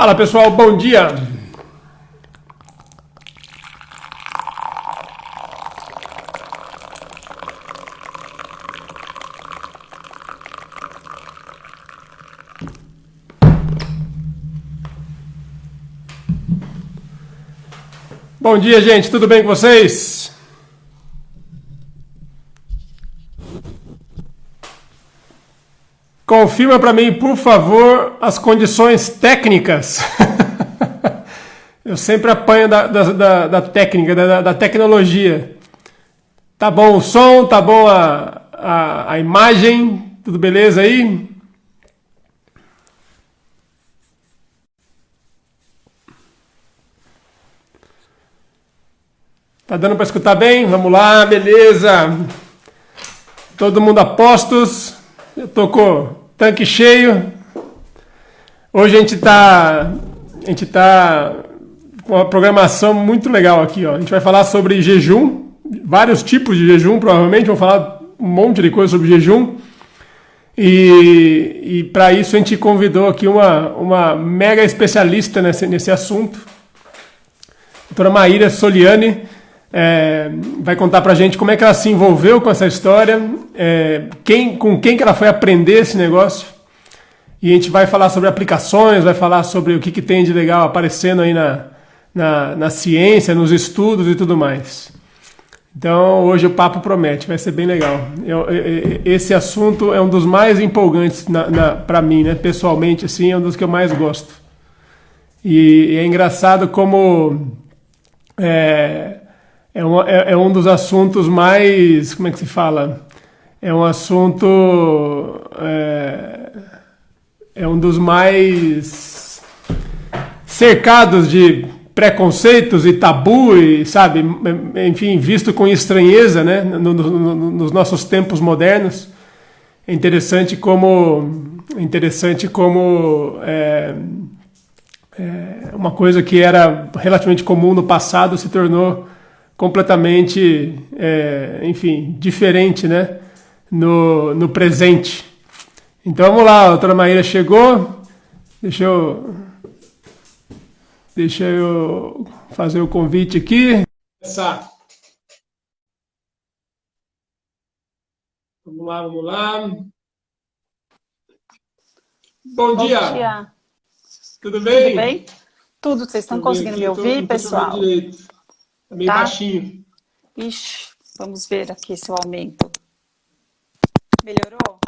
Fala pessoal, bom dia! Bom dia, gente, tudo bem com vocês? Confirma para mim, por favor, as condições técnicas. Eu sempre apanho da técnica, da tecnologia. Tá bom o som, tá bom a imagem, tudo beleza aí? Tá dando para escutar bem? Vamos lá, beleza. Todo mundo a postos. Eu tô com o tanque cheio. Hoje a gente tá com uma programação muito legal aqui, ó. A gente vai falar sobre jejum, vários tipos de jejum, provavelmente. Vamos falar um monte de coisa sobre jejum. E para isso a gente convidou aqui uma mega especialista nesse assunto. A doutora Maíra Soliani. Vai contar pra gente como é que ela se envolveu com essa história, com quem que ela foi aprender esse negócio, e a gente vai falar sobre aplicações, vai falar sobre o que tem de legal aparecendo aí na ciência, nos estudos e tudo mais. Então hoje o papo promete, vai ser bem legal. Esse assunto é um dos mais empolgantes para mim, né? Pessoalmente, assim, é um dos que eu mais gosto. E é engraçado como é um dos assuntos mais... Como é que se fala? É um assunto... É um dos mais cercados de preconceitos e tabu, e, sabe? Enfim, visto com estranheza, né? Nos nossos tempos modernos. É interessante como uma coisa que era relativamente comum no passado se tornou completamente, enfim, diferente, né, no presente. Então vamos lá, a doutora Maíra chegou, deixa eu fazer o convite aqui. Vamos lá. Bom dia. Tudo bem? Tudo bem? Tudo, vocês estão conseguindo me ouvir, pessoal? Tá meio baixinho. Ixi, vamos ver aqui se eu aumento. Melhorou?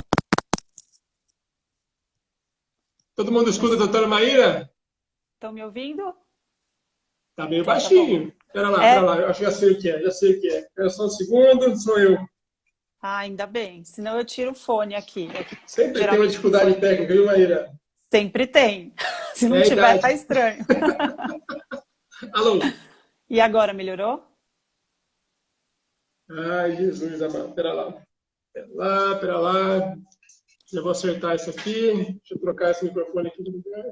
Todo mundo escuta a doutora Maíra? Estão me ouvindo? Tá meio baixinho. Pera lá, eu acho que já sei o que é, Espera só um segundo, sou eu. Ah, ainda bem, senão eu tiro o fone aqui. Sempre tem uma dificuldade técnica, viu, Maíra? Sempre tem. Se não tiver, tá estranho. Alô? E agora, melhorou? Ai, Jesus amado. Pera lá. Já vou acertar isso aqui. Deixa eu trocar esse microfone aqui de lugar.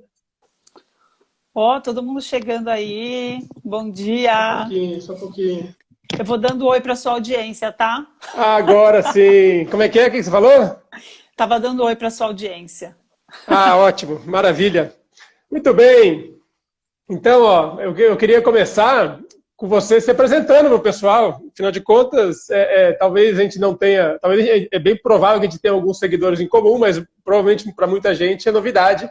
Ó, todo mundo chegando aí. Bom dia. Só um pouquinho. Eu vou dando oi para sua audiência, tá? Agora sim. Como é que é? O que você falou? Tava dando oi para sua audiência. Ah, ótimo. Maravilha. Muito bem. Então, ó, eu queria começar com você se apresentando para o pessoal. Afinal de contas, talvez a gente não tenha... Talvez é bem provável que a gente tenha alguns seguidores em comum, mas provavelmente para muita gente é novidade.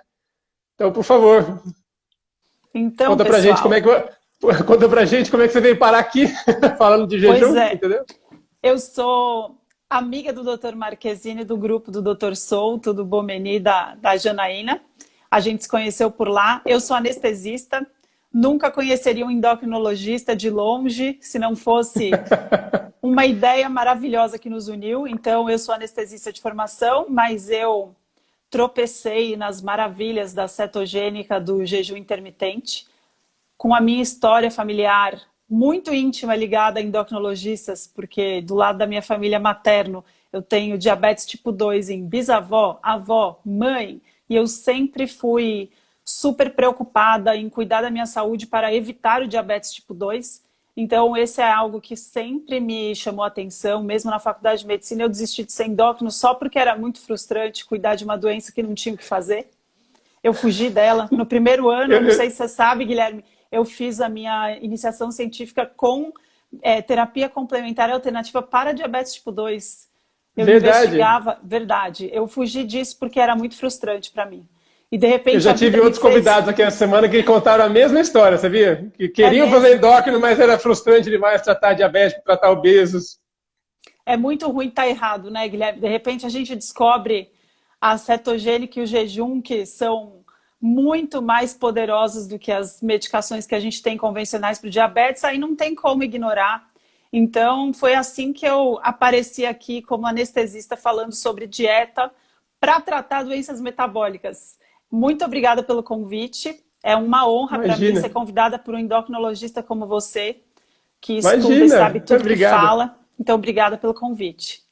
Então, por favor, então, conta pra gente como é que você veio parar aqui falando de jejum, entendeu? Eu sou amiga do Dr. Marquezine, do grupo do Dr. Souto, do Bomeni, da Janaína. A gente se conheceu por lá. Eu sou anestesista. Nunca conheceria um endocrinologista de longe, se não fosse uma ideia maravilhosa que nos uniu. Então, eu sou anestesista de formação, mas eu tropecei nas maravilhas da cetogênica, do jejum intermitente, com a minha história familiar muito íntima ligada a endocrinologistas, porque do lado da minha família materno eu tenho diabetes tipo 2 em bisavó, avó, mãe, e eu sempre fui super preocupada em cuidar da minha saúde para evitar o diabetes tipo 2. Então esse é algo que sempre me chamou a atenção. Mesmo na faculdade de medicina eu desisti de ser endócrino só porque era muito frustrante cuidar de uma doença que não tinha o que fazer. Eu fugi dela. No primeiro ano, eu não Eu- sei se você sabe, Guilherme, eu fiz a minha iniciação científica com terapia complementar alternativa para diabetes tipo 2. Eu Verdade. investigava, verdade, eu fugi disso porque era muito frustrante para mim. E de Eu repente já a vida tive me outros fez. convidados aqui essa semana que contaram a mesma história, sabia? Que É queriam fazer mesmo. endócrino, mas era frustrante demais tratar diabetes, tratar obesos. É muito ruim estar errado, né, Guilherme? De repente a gente descobre a cetogênica e o jejum, que são muito mais poderosos do que as medicações que a gente tem convencionais para o diabetes, aí não tem como ignorar. Então, foi assim que eu apareci aqui como anestesista falando sobre dieta para tratar doenças metabólicas. Muito obrigada pelo convite. É uma honra para mim Imagina, ser convidada por um endocrinologista como você, que estuda e sabe imagina. tudo que Obrigado. fala. Então, obrigada pelo convite.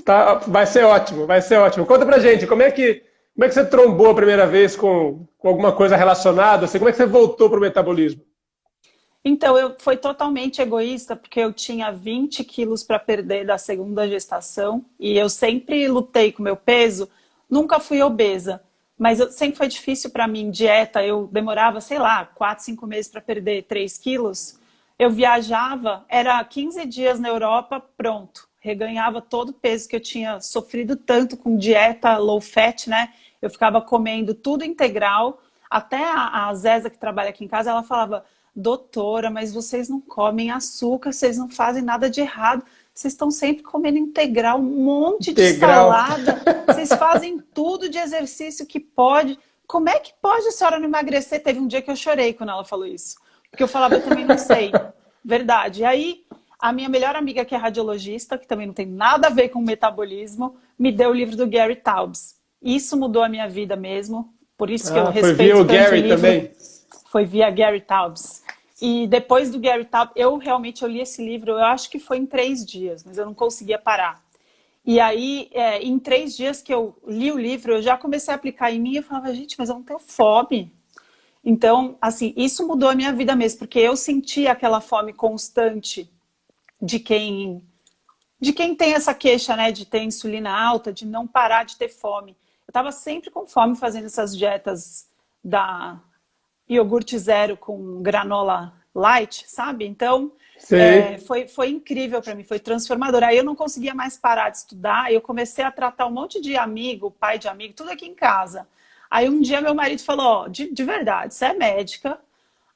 Tá, vai ser ótimo, vai ser ótimo. Conta pra gente, como é que você trombou a primeira vez com alguma coisa relacionada? Assim, como é que você voltou pro metabolismo? Então, eu fui totalmente egoísta, porque eu tinha 20 quilos para perder da segunda gestação e eu sempre lutei com o meu peso, nunca fui obesa, mas sempre foi difícil para mim, dieta, eu demorava, sei lá, 4, 5 meses para perder 3 quilos. Eu viajava, era 15 dias na Europa, pronto, reganhava todo o peso que eu tinha sofrido tanto com dieta low fat, né? Eu ficava comendo tudo integral, até a Zeza, que trabalha aqui em casa, ela falava: doutora, mas vocês não comem açúcar, vocês não fazem nada de errado, vocês estão sempre comendo integral, um monte de Integral. salada, vocês fazem tudo de exercício que pode. Como é que pode a senhora não emagrecer? Teve um dia que eu chorei quando ela falou isso, porque eu falava, eu também não sei. Verdade. E aí, a minha melhor amiga, que é radiologista, que também não tem nada a ver com metabolismo, me deu o livro do Gary Taubes. Isso mudou a minha vida mesmo, por isso que eu Ah, foi via respeito o tanto o Gary livro. também. Foi via Gary Taubes. E depois do Gary Taubes, eu li esse livro, eu acho que foi em 3 dias, mas eu não conseguia parar. E aí, em 3 dias que eu li o livro, eu já comecei a aplicar em mim e eu falava, gente, mas eu não tenho fome. Então, assim, isso mudou a minha vida mesmo, porque eu sentia aquela fome constante de quem, de quem tem essa queixa, né, de ter insulina alta, de não parar de ter fome. Eu estava sempre com fome fazendo essas dietas da iogurte zero com granola light, sabe? Então, Sei. foi incrível para mim, foi transformador. Aí eu não conseguia mais parar de estudar, eu comecei a tratar um monte de amigo, pai de amigo, tudo aqui em casa. Aí um dia meu marido falou, ó, de verdade, você é médica,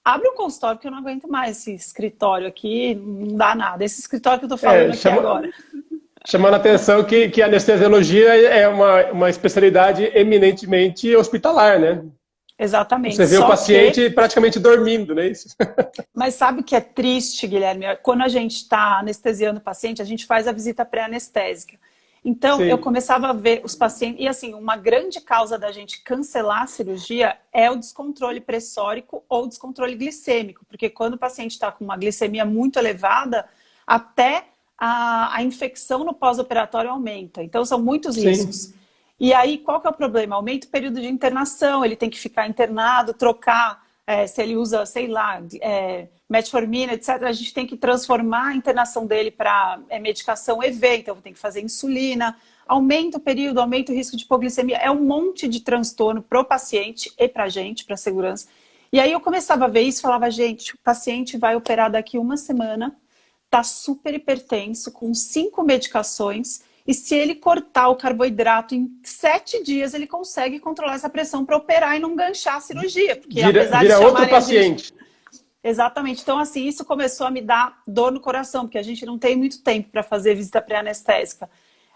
abre um consultório, porque eu não aguento mais esse escritório aqui, não dá nada. Esse escritório que eu tô falando É, aqui agora. chamando a atenção que a anestesiologia é uma especialidade eminentemente hospitalar, né? Exatamente, Você vê o só que paciente praticamente dormindo, não é isso? mas sabe o que é triste, Guilherme? Quando a gente está anestesiando o paciente, a gente faz a visita pré-anestésica. Então, eu Sim, começava a ver os pacientes. E, assim, uma grande causa da gente cancelar a cirurgia é o descontrole pressórico ou descontrole glicêmico. Porque quando o paciente está com uma glicemia muito elevada, até a infecção no pós-operatório aumenta. Então, são muitos sim. riscos. E aí, qual que é o problema? Aumenta o período de internação, ele tem que ficar internado, trocar, se ele usa, sei lá, metformina, etc. A gente tem que transformar a internação dele para medicação EV, então tem que fazer insulina, aumenta o período, aumenta o risco de hipoglicemia. É um monte de transtorno para o paciente e para a gente, para a segurança. E aí eu começava a ver isso e falava, gente, o paciente vai operar daqui uma semana, está super hipertenso, com 5 medicações, e se ele cortar o carboidrato em 7 dias, ele consegue controlar essa pressão para operar e não ganchar a cirurgia. Porque apesar de Vira outro chamarem a gente. paciente. Exatamente. Então, assim, isso começou a me dar dor no coração, porque a gente não tem muito tempo para fazer visita pré-anestésica.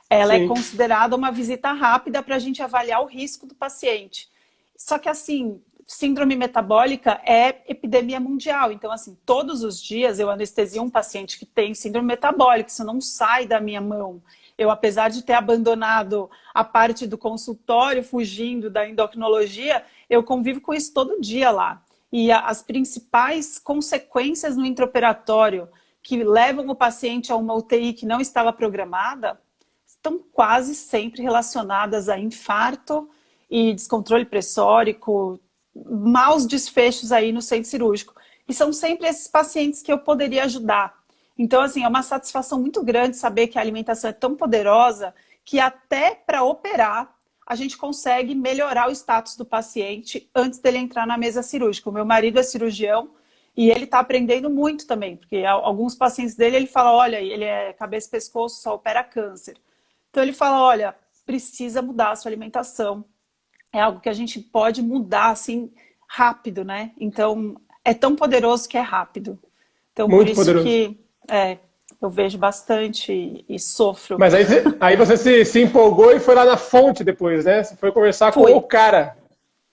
Ela é Sim, considerada uma visita rápida para a gente avaliar o risco do paciente. Só que, assim, síndrome metabólica é epidemia mundial. Então, assim, todos os dias eu anestesio um paciente que tem síndrome metabólica, isso não sai da minha mão. Eu, apesar de ter abandonado a parte do consultório, fugindo da endocrinologia, eu convivo com isso todo dia lá. E as principais consequências no intraoperatório que levam o paciente a uma UTI que não estava programada estão quase sempre relacionadas a infarto e descontrole pressórico, maus desfechos aí no centro cirúrgico. E são sempre esses pacientes que eu poderia ajudar. Então, assim, é uma satisfação muito grande saber que a alimentação é tão poderosa que até para operar, a gente consegue melhorar o status do paciente antes dele entrar na mesa cirúrgica. O meu marido é cirurgião e ele está aprendendo muito também, porque alguns pacientes dele, ele fala, olha, ele é cabeça e pescoço, só opera câncer. Então ele fala, olha, precisa mudar a sua alimentação. É algo que a gente pode mudar, assim, rápido, né? Então, é tão poderoso que é rápido. Então, Muito por isso poderoso. que eu vejo bastante e sofro. Mas aí você se empolgou e foi lá na fonte depois, né? Você foi conversar com o cara.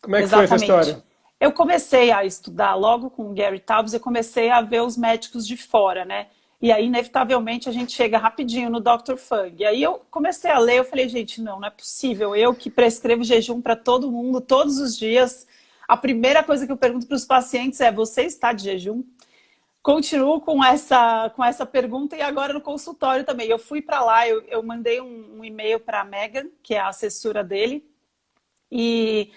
Como é que foi essa história? Eu comecei a estudar logo com o Gary Taubes, eu comecei a ver os médicos de fora, né? E aí, inevitavelmente, a gente chega rapidinho no Dr. Fung. E aí eu comecei a ler, eu falei, gente, não é possível. Eu que prescrevo jejum para todo mundo, todos os dias, a primeira coisa que eu pergunto para os pacientes é, você está de jejum? Continuo com essa pergunta e agora no consultório também. Eu fui para lá, eu mandei um e-mail para a Megan, que é a assessora dele, e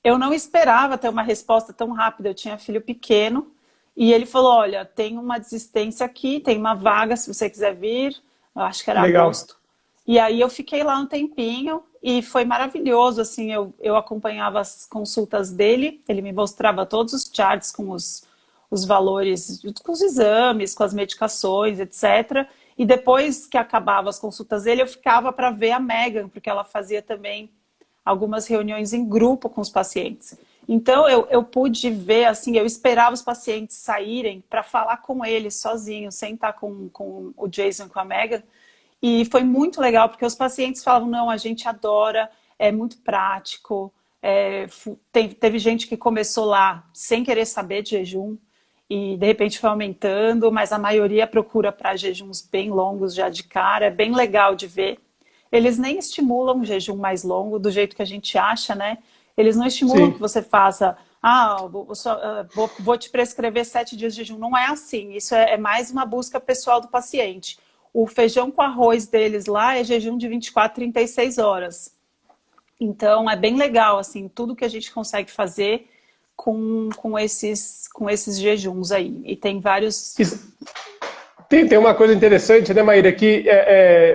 eu não esperava ter uma resposta tão rápida. Eu tinha filho pequeno e ele falou, olha, tem uma desistência aqui, tem uma vaga se você quiser vir. Eu acho que era agosto. E aí eu fiquei lá um tempinho e foi maravilhoso, assim, eu acompanhava as consultas dele, ele me mostrava todos os charts com os valores, com os exames, com as medicações, etc. E depois que acabava as consultas dele, eu ficava para ver a Megan, porque ela fazia também algumas reuniões em grupo com os pacientes. Então, eu pude ver, assim, eu esperava os pacientes saírem para falar com eles sozinhos, sem estar com o Jason, com a Megan. E foi muito legal, porque os pacientes falavam, não, a gente adora, é muito prático. Teve gente que começou lá sem querer saber de jejum, e de repente foi aumentando, mas a maioria procura para jejuns bem longos já de cara, é bem legal de ver. Eles nem estimulam um jejum mais longo, do jeito que a gente acha, né? Eles não estimulam que você faça, vou te prescrever 7 dias de jejum. Não é assim, isso é mais uma busca pessoal do paciente. O feijão com arroz deles lá é jejum de 24, 36 horas. Então, é bem legal, assim, tudo que a gente consegue fazer com esses jejuns aí. E tem vários... Tem uma coisa interessante, né, Maíra, que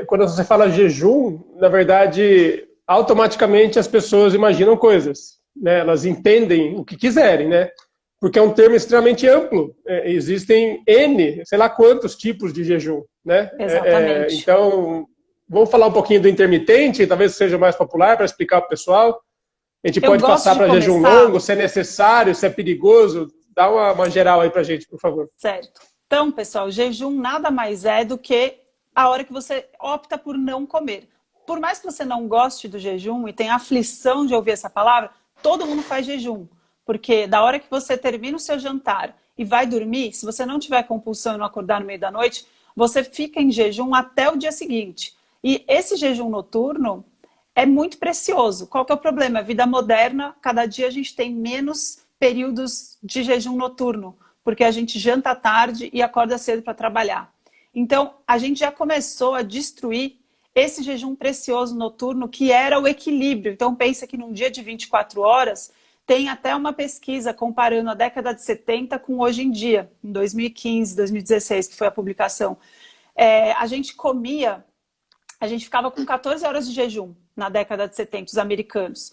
quando você fala jejum, na verdade, automaticamente as pessoas imaginam coisas, né? Elas entendem o que quiserem, né? Porque é um termo extremamente amplo. Existem N, sei lá quantos tipos de jejum, né? Exatamente. Então, vamos falar um pouquinho do intermitente, talvez seja mais popular para explicar para o pessoal. A gente pode passar para jejum longo, se é necessário, se é perigoso. Dá uma geral aí para a gente, por favor. Certo. Então, pessoal, jejum nada mais é do que a hora que você opta por não comer. Por mais que você não goste do jejum e tenha aflição de ouvir essa palavra, todo mundo faz jejum. Porque da hora que você termina o seu jantar e vai dormir, se você não tiver compulsão e não acordar no meio da noite, você fica em jejum até o dia seguinte. E esse jejum noturno é muito precioso. Qual que é o problema? A vida moderna, cada dia a gente tem menos períodos de jejum noturno, porque a gente janta à tarde e acorda cedo para trabalhar. Então, a gente já começou a destruir esse jejum precioso noturno, que era o equilíbrio. Então, pensa que num dia de 24 horas, tem até uma pesquisa comparando a década de 70 com hoje em dia, em 2015, 2016, que foi a publicação. A gente ficava com 14 horas de jejum na década de 70, os americanos.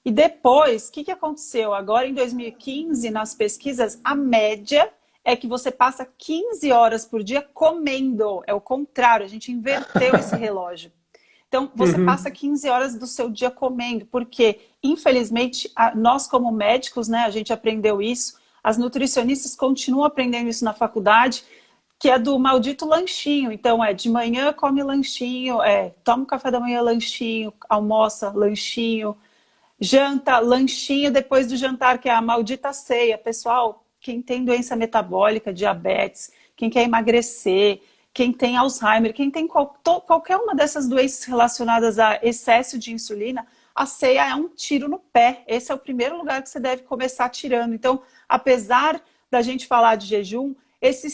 E depois, o que aconteceu? Agora, em 2015, nas pesquisas, a média é que você passa 15 horas por dia comendo. É o contrário, a gente inverteu esse relógio. Então, você passa 15 horas do seu dia comendo, porque, infelizmente, nós como médicos, né, a gente aprendeu isso, as nutricionistas continuam aprendendo isso na faculdade, que é do maldito lanchinho. Então, de manhã come lanchinho, toma um café da manhã lanchinho, almoça lanchinho, janta, lanchinho depois do jantar, que é a maldita ceia. Pessoal, quem tem doença metabólica, diabetes, quem quer emagrecer, quem tem Alzheimer, quem tem qualquer uma dessas doenças relacionadas a excesso de insulina, a ceia é um tiro no pé. Esse é o primeiro lugar que você deve começar tirando. Então, apesar da gente falar de jejum, essa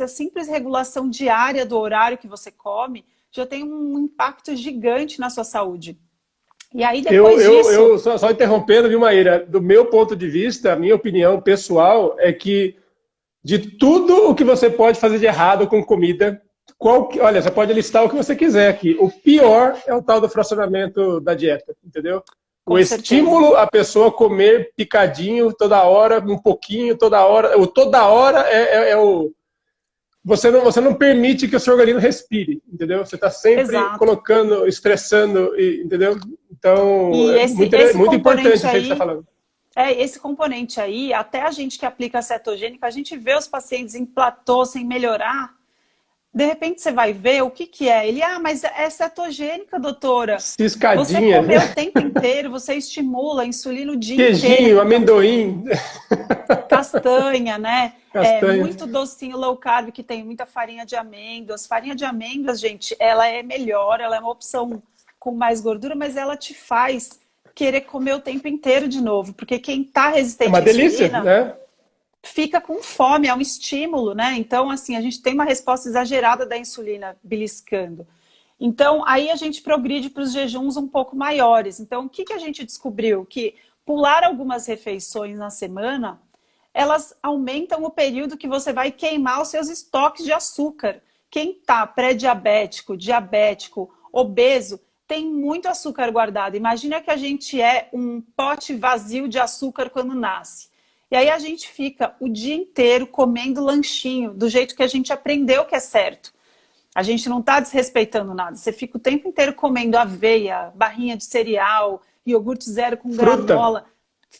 simples regulação diária do horário que você come já tem um impacto gigante na sua saúde. E aí, depois disso... Só interrompendo, viu, Maíra? Do meu ponto de vista, a minha opinião pessoal é que de tudo o que você pode fazer de errado com comida, Olha, você pode listar o que você quiser aqui. O pior é o tal do fracionamento da dieta, entendeu? O Com certeza. estímulo a pessoa comer picadinho toda hora, um pouquinho toda hora. O toda hora é o. Você não permite que o seu organismo respire, entendeu? Você está sempre Exato. colocando, estressando, entendeu? Então, E é esse muito importante componente isso aí que você está aí, falando. esse componente aí, até a gente que aplica cetogênica, a gente vê os pacientes em platô sem melhorar. De repente você vai ver o que que é. Ele, mas é cetogênica, doutora. Você Ciscadinha, comeu o tempo inteiro, você estimula a insulina o dia inteiro. queijinho, Então, amendoim, castanha, né? É castanha. muito docinho low carb que tem muita farinha de amêndoas. Farinha de amêndoas, gente, ela é melhor, ela é uma opção com mais gordura, mas ela te faz querer comer o tempo inteiro de novo, porque quem está É uma resistente à delícia, insulina né? fica com fome, é um estímulo, né? Então, assim, a gente tem uma resposta exagerada da insulina beliscando. Então, aí a gente progride para os jejuns um pouco maiores. Então, o que que a gente descobriu? Que pular algumas refeições na semana, elas aumentam o período que você vai queimar os seus estoques de açúcar. Quem está pré-diabético, diabético, obeso, tem muito açúcar guardado. Imagina que a gente é um pote vazio de açúcar quando nasce. E aí a gente fica o dia inteiro comendo lanchinho, do jeito que a gente aprendeu que é certo. A gente não está desrespeitando nada. Você fica o tempo inteiro comendo aveia, barrinha de cereal, iogurte zero com Fruta. granola,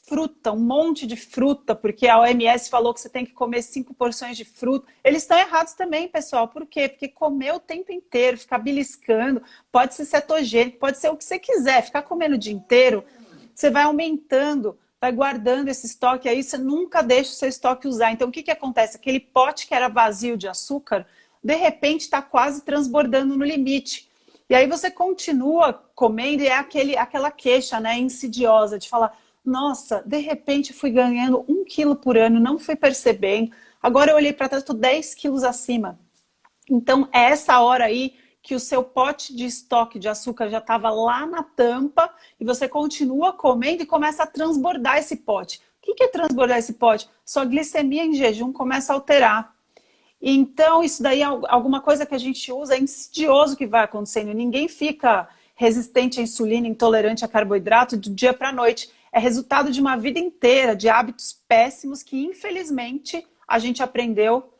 fruta, um monte de fruta, porque a OMS falou que você tem que comer 5 porções de fruta. Eles estão errados também, pessoal. Por quê? Porque comer o tempo inteiro, ficar beliscando, pode ser cetogênico, pode ser o que você quiser. Ficar comendo o dia inteiro, você vai aumentando, vai guardando esse estoque, aí você nunca deixa o seu estoque usar. Então, o que que acontece? Aquele pote que era vazio de açúcar, de repente está quase transbordando no limite. E aí você continua comendo e é aquela queixa, né, insidiosa de falar, nossa, de repente fui ganhando 1 quilo por ano, não fui percebendo, agora eu olhei para trás, estou 10 quilos acima. Então, é essa hora aí que o seu pote de estoque de açúcar já estava lá na tampa e você continua comendo e começa a transbordar esse pote. O que é transbordar esse pote? Sua glicemia em jejum começa a alterar. Então, isso daí é alguma coisa que a gente usa, é insidioso que vai acontecendo. Ninguém fica resistente à insulina, intolerante a carboidrato do dia para a noite. É resultado de uma vida inteira de hábitos péssimos que, infelizmente, a gente aprendeu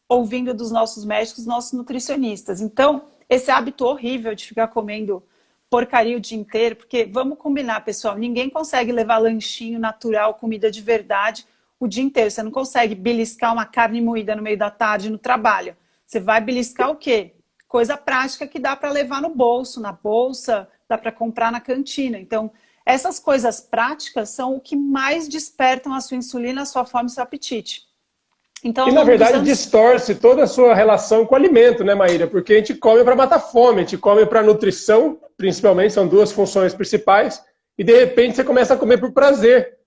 ouvindo dos nossos médicos, nossos nutricionistas. Então, esse hábito horrível de ficar comendo porcaria o dia inteiro, porque vamos combinar, pessoal, ninguém consegue levar lanchinho natural, comida de verdade, o dia inteiro. Você não consegue beliscar uma carne moída no meio da tarde no trabalho. Você vai beliscar o quê? Coisa prática que dá para levar no bolso, na bolsa, dá para comprar na cantina. Então, essas coisas práticas são o que mais despertam a sua insulina, a sua fome e seu apetite. Então, E, ao na longo dos verdade, anos... distorce toda a sua relação com o alimento, né, Maíra? Porque a gente come para matar fome, a gente come para nutrição, principalmente, são duas funções principais, e de repente você começa a comer por prazer.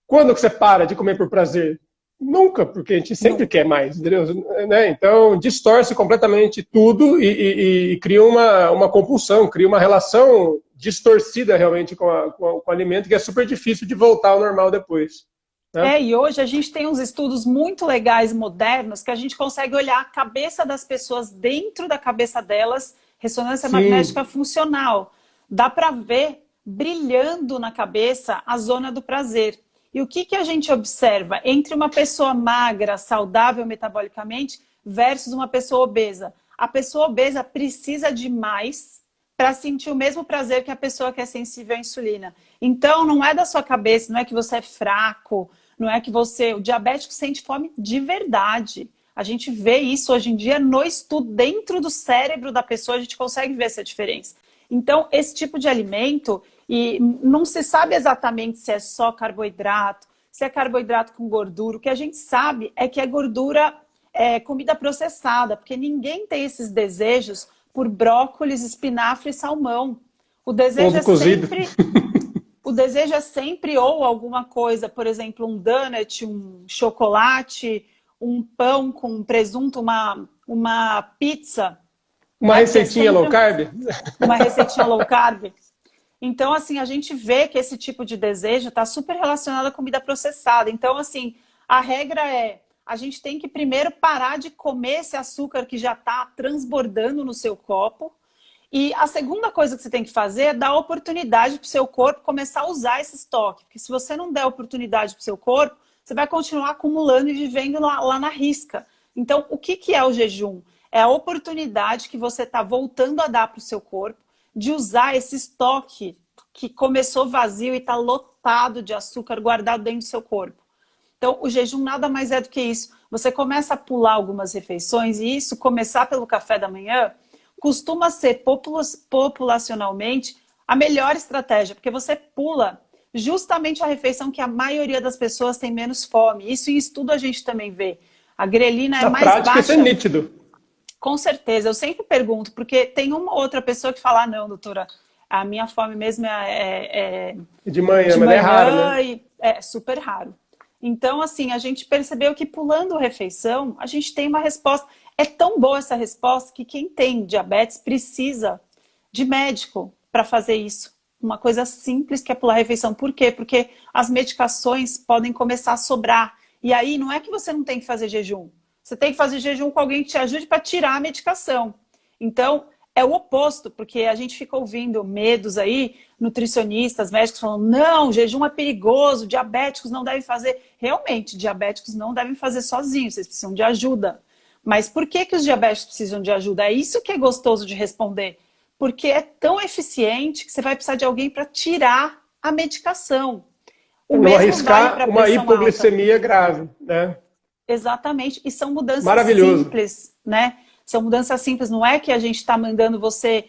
Quando que você para de comer por prazer? Nunca, porque a gente sempre quer mais, entendeu? Né? Então, distorce completamente tudo e cria uma compulsão, cria uma relação distorcida realmente com o alimento, que é super difícil de voltar ao normal depois. Né? E hoje a gente tem uns estudos muito legais, modernos, que a gente consegue olhar a cabeça das pessoas dentro da cabeça delas, ressonância magnética funcional. Dá para ver brilhando na cabeça a zona do prazer. E o que a gente observa entre uma pessoa magra, saudável metabolicamente, versus uma pessoa obesa? A pessoa obesa precisa de mais para sentir o mesmo prazer que a pessoa que é sensível à insulina. Então, não é da sua cabeça, não é que você é fraco, não é que você... O diabético sente fome de verdade. A gente vê isso hoje em dia no estudo, dentro do cérebro da pessoa, a gente consegue ver essa diferença. Então, esse tipo de alimento, e não se sabe exatamente se é só carboidrato, se é carboidrato com gordura. O que a gente sabe é que é gordura, comida processada, porque ninguém tem esses desejos por brócolis, espinafre e salmão. O desejo o desejo é sempre ou alguma coisa, por exemplo, um donut, um chocolate, um pão com presunto, uma pizza. Uma receitinha low carb? Uma receitinha low carb. Então, assim, a gente vê que esse tipo de desejo está super relacionado à comida processada. Então, assim, a regra é a gente tem que primeiro parar de comer esse açúcar que já está transbordando no seu copo. E a segunda coisa que você tem que fazer é dar oportunidade para o seu corpo começar a usar esse estoque. Porque se você não der oportunidade para o seu corpo, você vai continuar acumulando e vivendo lá na risca. Então, o que é o jejum? É a oportunidade que você está voltando a dar para o seu corpo de usar esse estoque que começou vazio e está lotado de açúcar guardado dentro do seu corpo. Então, o jejum nada mais é do que isso. Você começa a pular algumas refeições e isso, começar pelo café da manhã, costuma ser populacionalmente a melhor estratégia, porque você pula justamente a refeição que a maioria das pessoas tem menos fome. Isso em estudo a gente também vê. A grelina é mais baixa. Na prática, isso é nítido. Com certeza. Eu sempre pergunto, porque tem uma outra pessoa que fala, não, doutora, a minha fome mesmo é de manhã, mas é raro, né? É super raro. Então, assim, a gente percebeu que pulando refeição, a gente tem uma resposta. É tão boa essa resposta que quem tem diabetes precisa de médico para fazer isso. Uma coisa simples que é pular a refeição. Por quê? Porque as medicações podem começar a sobrar. E aí não é que você não tem que fazer jejum. Você tem que fazer jejum com alguém que te ajude para tirar a medicação. Então, é o oposto, porque a gente fica ouvindo medos aí, nutricionistas, médicos falando, não, jejum é perigoso, diabéticos não devem fazer. Realmente, diabéticos não devem fazer sozinhos, vocês precisam de ajuda. Mas por que os diabéticos precisam de ajuda? É isso que é gostoso de responder. Porque é tão eficiente que você vai precisar de alguém para tirar a medicação. O não arriscar uma hipoglicemia grave, né? Exatamente. E são mudanças simples, né? São mudanças simples. Não é que a gente está mandando você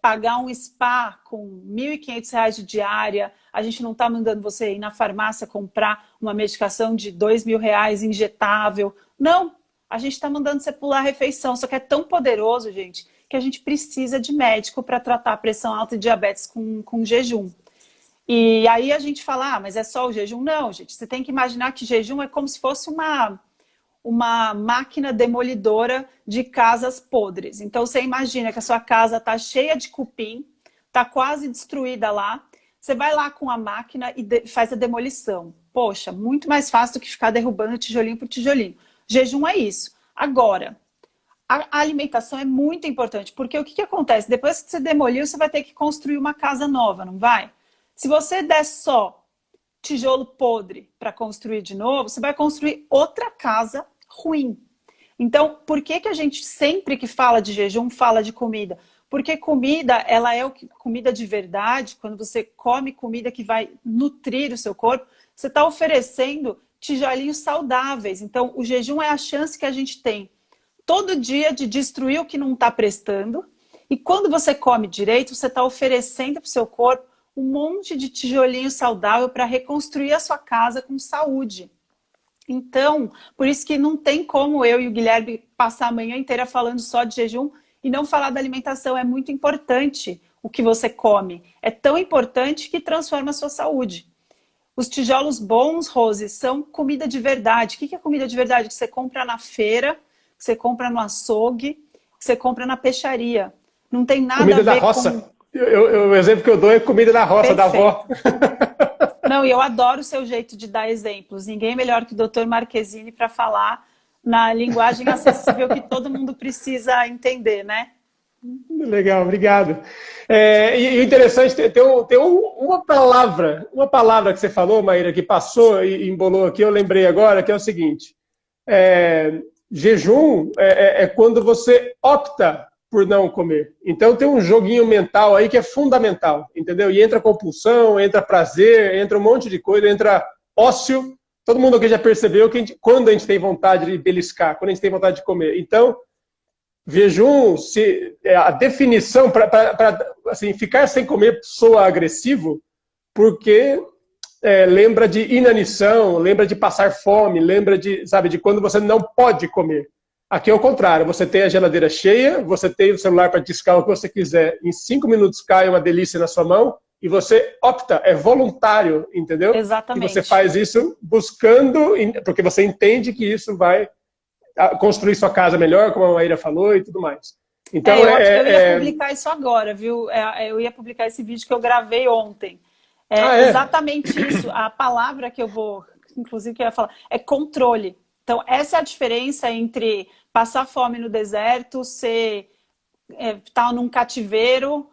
pagar um spa com R$ 1.500 de diária. A gente não está mandando você ir na farmácia comprar uma medicação de R$ 2.000 injetável. Não. A gente está mandando você pular a refeição. Só que é tão poderoso, gente, que a gente precisa de médico para tratar a pressão alta e diabetes com jejum. E aí a gente fala, mas é só o jejum? Não, gente. Você tem que imaginar que jejum é como se fosse uma máquina demolidora de casas podres. Então você imagina que a sua casa está cheia de cupim, está quase destruída lá. Você vai lá com a máquina e faz a demolição. Poxa, muito mais fácil do que ficar derrubando tijolinho por tijolinho. Jejum é isso. Agora, a alimentação é muito importante, porque o que acontece? Depois que você demoliu, você vai ter que construir uma casa nova, não vai? Se você der só tijolo podre para construir de novo, você vai construir outra casa ruim. Então, por que a gente sempre que fala de jejum, fala de comida? Porque comida, ela é comida de verdade. Quando você come comida que vai nutrir o seu corpo, você está oferecendo tijolinhos saudáveis. Então, o jejum é a chance que a gente tem todo dia de destruir o que não está prestando. E quando você come direito, você está oferecendo para o seu corpo um monte de tijolinho saudável para reconstruir a sua casa com saúde. Então, por isso que não tem como eu e o Guilherme passar a manhã inteira falando só de jejum e não falar da alimentação. É muito importante o que você come. É tão importante que transforma a sua saúde. Os tijolos bons, Rose, são comida de verdade. O que é comida de verdade? Que você compra na feira, que você compra no açougue, que você compra na peixaria. Não tem nada comida a ver da roça. O exemplo que eu dou é comida da roça, perfeito, da avó. Não, e eu adoro o seu jeito de dar exemplos. Ninguém melhor que o Dr. Marquezine para falar na linguagem acessível que todo mundo precisa entender, né? Legal, obrigado. E o interessante, tem uma palavra que você falou, Maíra, que passou e embolou aqui, eu lembrei agora, que é o seguinte. Jejum é quando você opta por não comer. Então tem um joguinho mental aí que é fundamental, entendeu? E entra compulsão, entra prazer, entra um monte de coisa, entra ócio. Todo mundo aqui já percebeu que quando a gente tem vontade de beliscar, quando a gente tem vontade de comer. Então, jejum, a definição para assim, ficar sem comer soa agressivo, porque lembra de inanição, lembra de passar fome, lembra de quando você não pode comer. Aqui é o contrário, você tem a geladeira cheia, você tem o celular para discar o que você quiser, em 5 minutos cai uma delícia na sua mão e você opta, é voluntário, entendeu? Exatamente. E você faz isso buscando, porque você entende que isso vai construir sua casa melhor, como a Maíra falou e tudo mais. Então, eu ia publicar isso agora, viu? Eu ia publicar esse vídeo que eu gravei ontem. Exatamente isso. A palavra que eu vou, inclusive, que eu ia falar, é controle. Então, essa é a diferença entre passar fome no deserto, ser estar num cativeiro,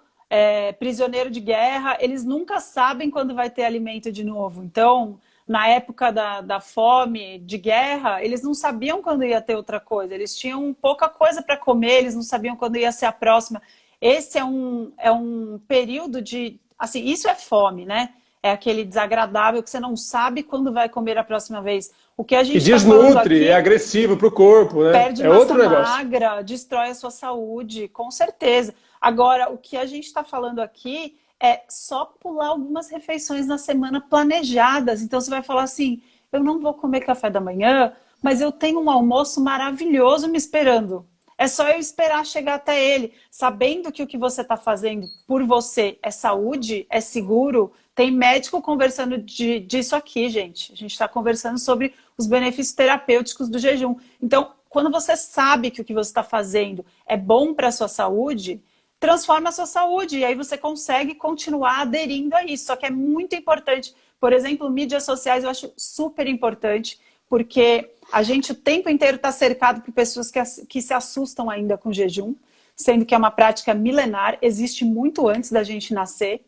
prisioneiro de guerra. Eles nunca sabem quando vai ter alimento de novo. Então, na época da fome, de guerra, eles não sabiam quando ia ter outra coisa. Eles tinham pouca coisa para comer, eles não sabiam quando ia ser a próxima. Esse é um período de... Assim, isso é fome, né? É aquele desagradável que você não sabe quando vai comer a próxima vez. O que a gente Que está falando desnutre, aqui, é agressivo para o corpo, né? perde É massa outro negócio. magra, destrói a sua saúde, com certeza. Agora, o que a gente está falando aqui é só pular algumas refeições na semana planejadas. Então, você vai falar assim, eu não vou comer café da manhã, mas eu tenho um almoço maravilhoso me esperando. É só eu esperar chegar até ele, sabendo que o que você está fazendo por você é saúde, é seguro. Tem médico conversando disso aqui, gente. A gente está conversando sobre os benefícios terapêuticos do jejum. Então, quando você sabe que o que você está fazendo é bom para a sua saúde, transforma a sua saúde e aí você consegue continuar aderindo a isso. Só que é muito importante. Por exemplo, mídias sociais eu acho super importante, porque a gente o tempo inteiro está cercado por pessoas que se assustam ainda com jejum, sendo que é uma prática milenar, existe muito antes da gente nascer.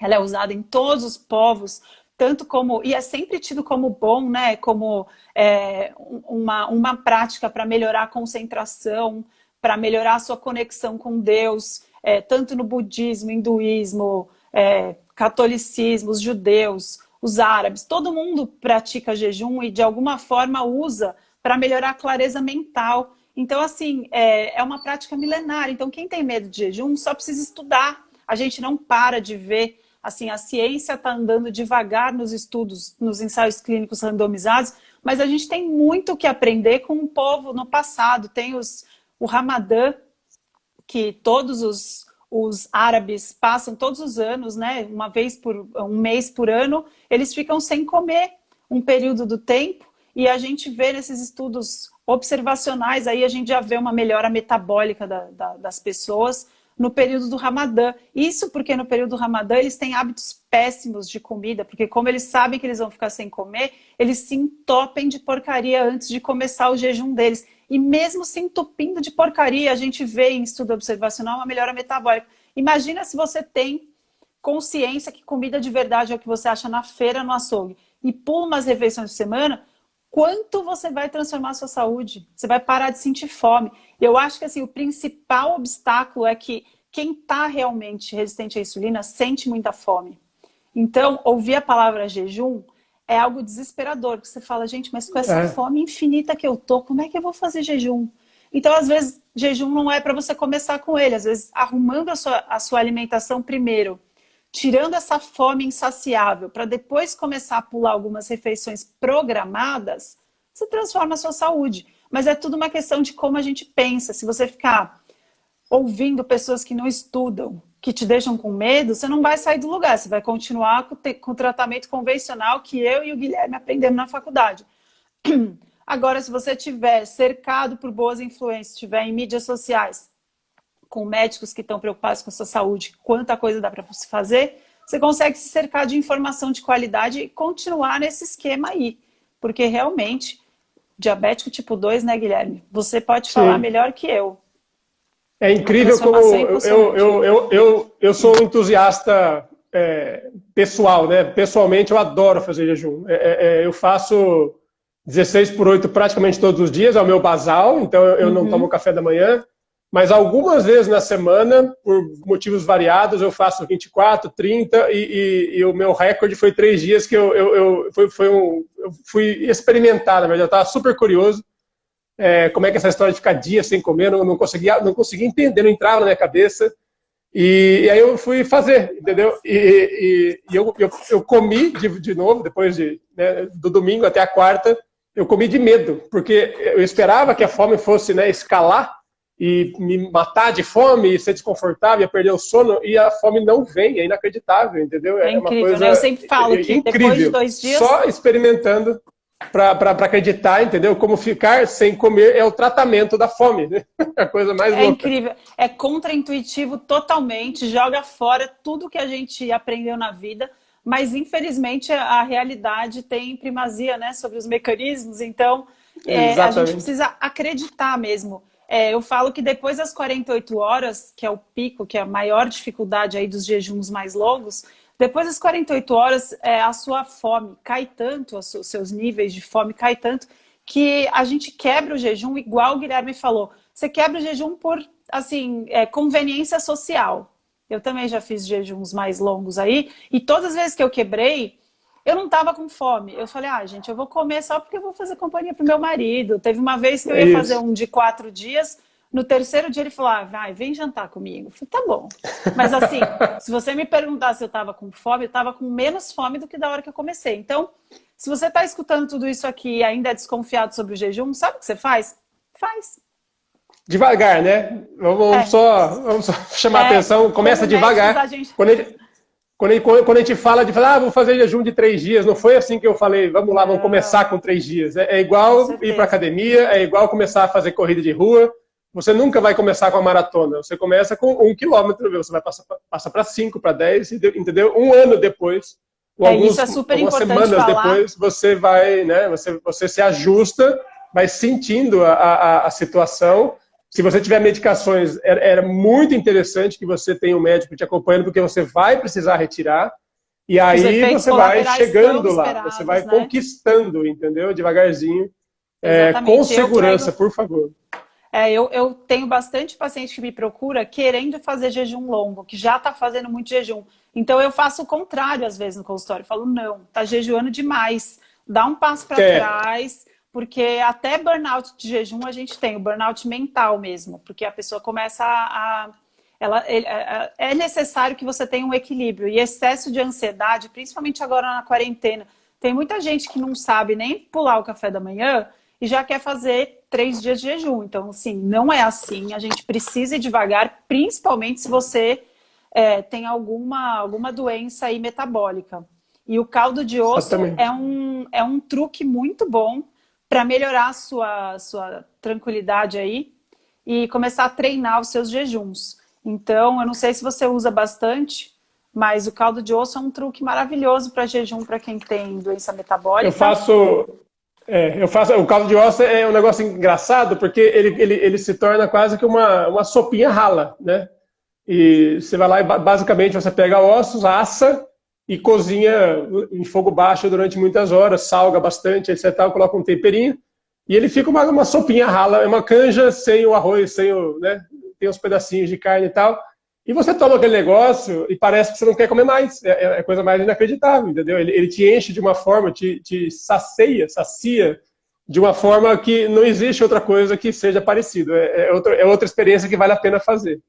Ela é usada em todos os povos, tanto como... E é sempre tido como bom, né? Como uma prática para melhorar a concentração, para melhorar a sua conexão com Deus, tanto no budismo, hinduísmo, catolicismo, os judeus, os árabes. Todo mundo pratica jejum e de alguma forma usa para melhorar a clareza mental. Então, assim, é uma prática milenar. Então, quem tem medo de jejum só precisa estudar. A gente não para de ver. Assim, a ciência está andando devagar nos estudos, nos ensaios clínicos randomizados, mas a gente tem muito que aprender com o povo no passado. Tem o Ramadã, que todos os árabes passam todos os anos, né? Um mês por ano, eles ficam sem comer um período do tempo, e a gente vê nesses estudos observacionais, aí a gente já vê uma melhora metabólica das pessoas no período do Ramadã. Isso porque no período do Ramadã eles têm hábitos péssimos de comida, porque como eles sabem que eles vão ficar sem comer, eles se entopem de porcaria antes de começar o jejum deles. E mesmo se entupindo de porcaria, a gente vê em estudo observacional uma melhora metabólica. Imagina se você tem consciência que comida de verdade é o que você acha na feira, no açougue, e pula umas refeições por semana, quanto você vai transformar a sua saúde? Você vai parar de sentir fome. Eu acho que assim, o principal obstáculo é que quem está realmente resistente à insulina sente muita fome. Então, ouvir a palavra jejum é algo desesperador, porque você fala, gente, mas com essa fome infinita que eu tô, como é que eu vou fazer jejum? Então, às vezes, jejum não é para você começar com ele. Às vezes, arrumando a sua alimentação primeiro, tirando essa fome insaciável, para depois começar a pular algumas refeições programadas, você transforma a sua saúde. Mas é tudo uma questão de como a gente pensa. Se você ficar ouvindo pessoas que não estudam, que te deixam com medo, você não vai sair do lugar. Você vai continuar com o tratamento convencional que eu e o Guilherme aprendemos na faculdade. Agora, se você estiver cercado por boas influências, estiver em mídias sociais, com médicos que estão preocupados com a sua saúde, quanta coisa dá para você fazer, você consegue se cercar de informação de qualidade e continuar nesse esquema aí. Porque realmente, diabético tipo 2, né, Guilherme? Você pode falar melhor que eu. É incrível como eu sou um entusiasta pessoal, né? Pessoalmente, eu adoro fazer jejum. Eu faço 16/8 praticamente todos os dias, é o meu basal, então eu não tomo café da manhã. Mas algumas vezes na semana, por motivos variados, eu faço 24, 30 e o meu recorde foi 3 dias que eu fui experimentar, na verdade. Eu estava super curioso como é que essa história de ficar dias sem comer, não conseguia entender, não entrava na minha cabeça. E aí eu fui fazer, entendeu? E eu comi de novo, depois do domingo até a quarta, eu comi de medo, porque eu esperava que a fome fosse escalar, e me matar de fome, e ser desconfortável, ia perder o sono, e a fome não vem, é inacreditável, entendeu? É incrível, uma coisa, né? Eu sempre falo que incrível. Depois de 2 dias... Só experimentando para acreditar, entendeu? Como ficar sem comer é o tratamento da fome, né? A coisa mais louca. É incrível, é contraintuitivo totalmente, joga fora tudo que a gente aprendeu na vida, mas infelizmente a realidade tem primazia, né, sobre os mecanismos, então A gente Exatamente. precisa acreditar mesmo. Eu falo que depois das 48 horas, que é o pico, que é a maior dificuldade aí dos jejuns mais longos, depois das 48 horas, a sua fome cai tanto, os seus níveis de fome cai tanto, que a gente quebra o jejum, igual o Guilherme falou. Você quebra o jejum por, assim, conveniência social. Eu também já fiz jejuns mais longos aí, e todas as vezes que eu quebrei, eu não estava com fome. Eu falei, gente, eu vou comer só porque eu vou fazer companhia pro meu marido. Teve uma vez que eu É ia fazer isso. um de 4 dias, no terceiro dia ele falou, vai, vem jantar comigo. Eu falei, tá bom. Mas assim, se você me perguntar se eu estava com fome, eu estava com menos fome do que da hora que eu comecei. Então, se você está escutando tudo isso aqui e ainda é desconfiado sobre o jejum, sabe o que você faz? Faz. Devagar, né? É, Vamos só chamar a atenção, como começa médicos, a devagar. gente. Quando a gente fala de falar, vou fazer jejum de 3 dias, não foi assim que eu falei, vamos lá, vamos Não, começar com 3 dias. É com igual ir para certeza. academia, é igual começar a fazer corrida de rua. Você nunca vai começar com a maratona, você começa com 1 quilômetro, você vai passar para 5, para 10, entendeu? Um ano depois, ou Isso é super algumas importante semanas falar. depois, você vai, né? Você se ajusta, vai sentindo a situação. Se você tiver medicações, era muito interessante que você tenha um médico te acompanhando, porque você vai precisar retirar, e Os aí efeitos você vai colaterais são chegando lá, você esperados, vai né? conquistando, entendeu? Devagarzinho, com Exatamente. Eu segurança, pego. por favor. Eu tenho bastante paciente que me procura querendo fazer jejum longo, que já está fazendo muito jejum. Então eu faço o contrário às vezes no consultório. Eu falo, não, tá jejuando demais. Dá um passo para É, trás, porque até burnout de jejum a gente tem, o burnout mental mesmo, porque a pessoa começa é necessário que você tenha um equilíbrio. E excesso de ansiedade, principalmente agora na quarentena, tem muita gente que não sabe nem pular o café da manhã e já quer fazer 3 dias de jejum. Então, assim, não é assim. A gente precisa ir devagar, principalmente se você tem alguma doença aí metabólica. E o caldo de osso exatamente. é um truque muito bom para melhorar a sua tranquilidade aí e começar a treinar os seus jejuns. Então, eu não sei se você usa bastante, mas o caldo de osso é um truque maravilhoso para jejum para quem tem doença Eu metabólica. faço, o caldo de osso é um negócio engraçado, porque ele se torna quase que uma sopinha rala, né? E você vai lá e basicamente você pega ossos, assa e cozinha em fogo baixo durante muitas horas, salga bastante, etc. Coloca um temperinho e ele fica uma sopinha rala, é uma canja sem o arroz, sem o, né? Tem uns pedacinhos de carne e tal. E você toma aquele negócio e parece que você não quer comer mais. É a coisa mais inacreditável, entendeu? Ele te enche de uma forma, te sacia de uma forma que não existe outra coisa que seja parecido. É outra experiência que vale a pena fazer.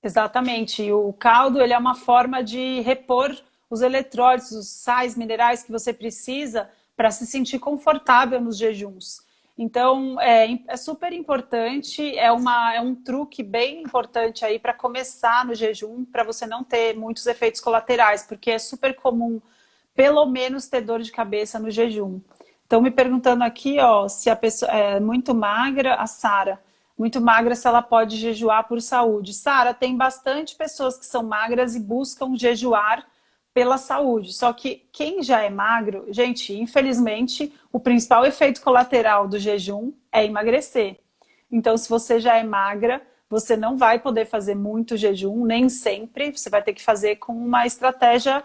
Exatamente. E o caldo ele é uma forma de repor os eletrólitos, os sais, minerais que você precisa para se sentir confortável nos jejuns. Então, é super importante, é um truque bem importante aí para começar no jejum, para você não ter muitos efeitos colaterais, porque é super comum, pelo menos, ter dor de cabeça no jejum. Estão me perguntando aqui, ó, se a pessoa é muito magra, a Sara, muito magra, se ela pode jejuar por saúde. Sara, tem bastante pessoas que são magras e buscam jejuar pela saúde. Só que quem já é magro, gente, infelizmente, o principal efeito colateral do jejum é emagrecer. Então, se você já é magra, você não vai poder fazer muito jejum, nem sempre. Você vai ter que fazer com uma estratégia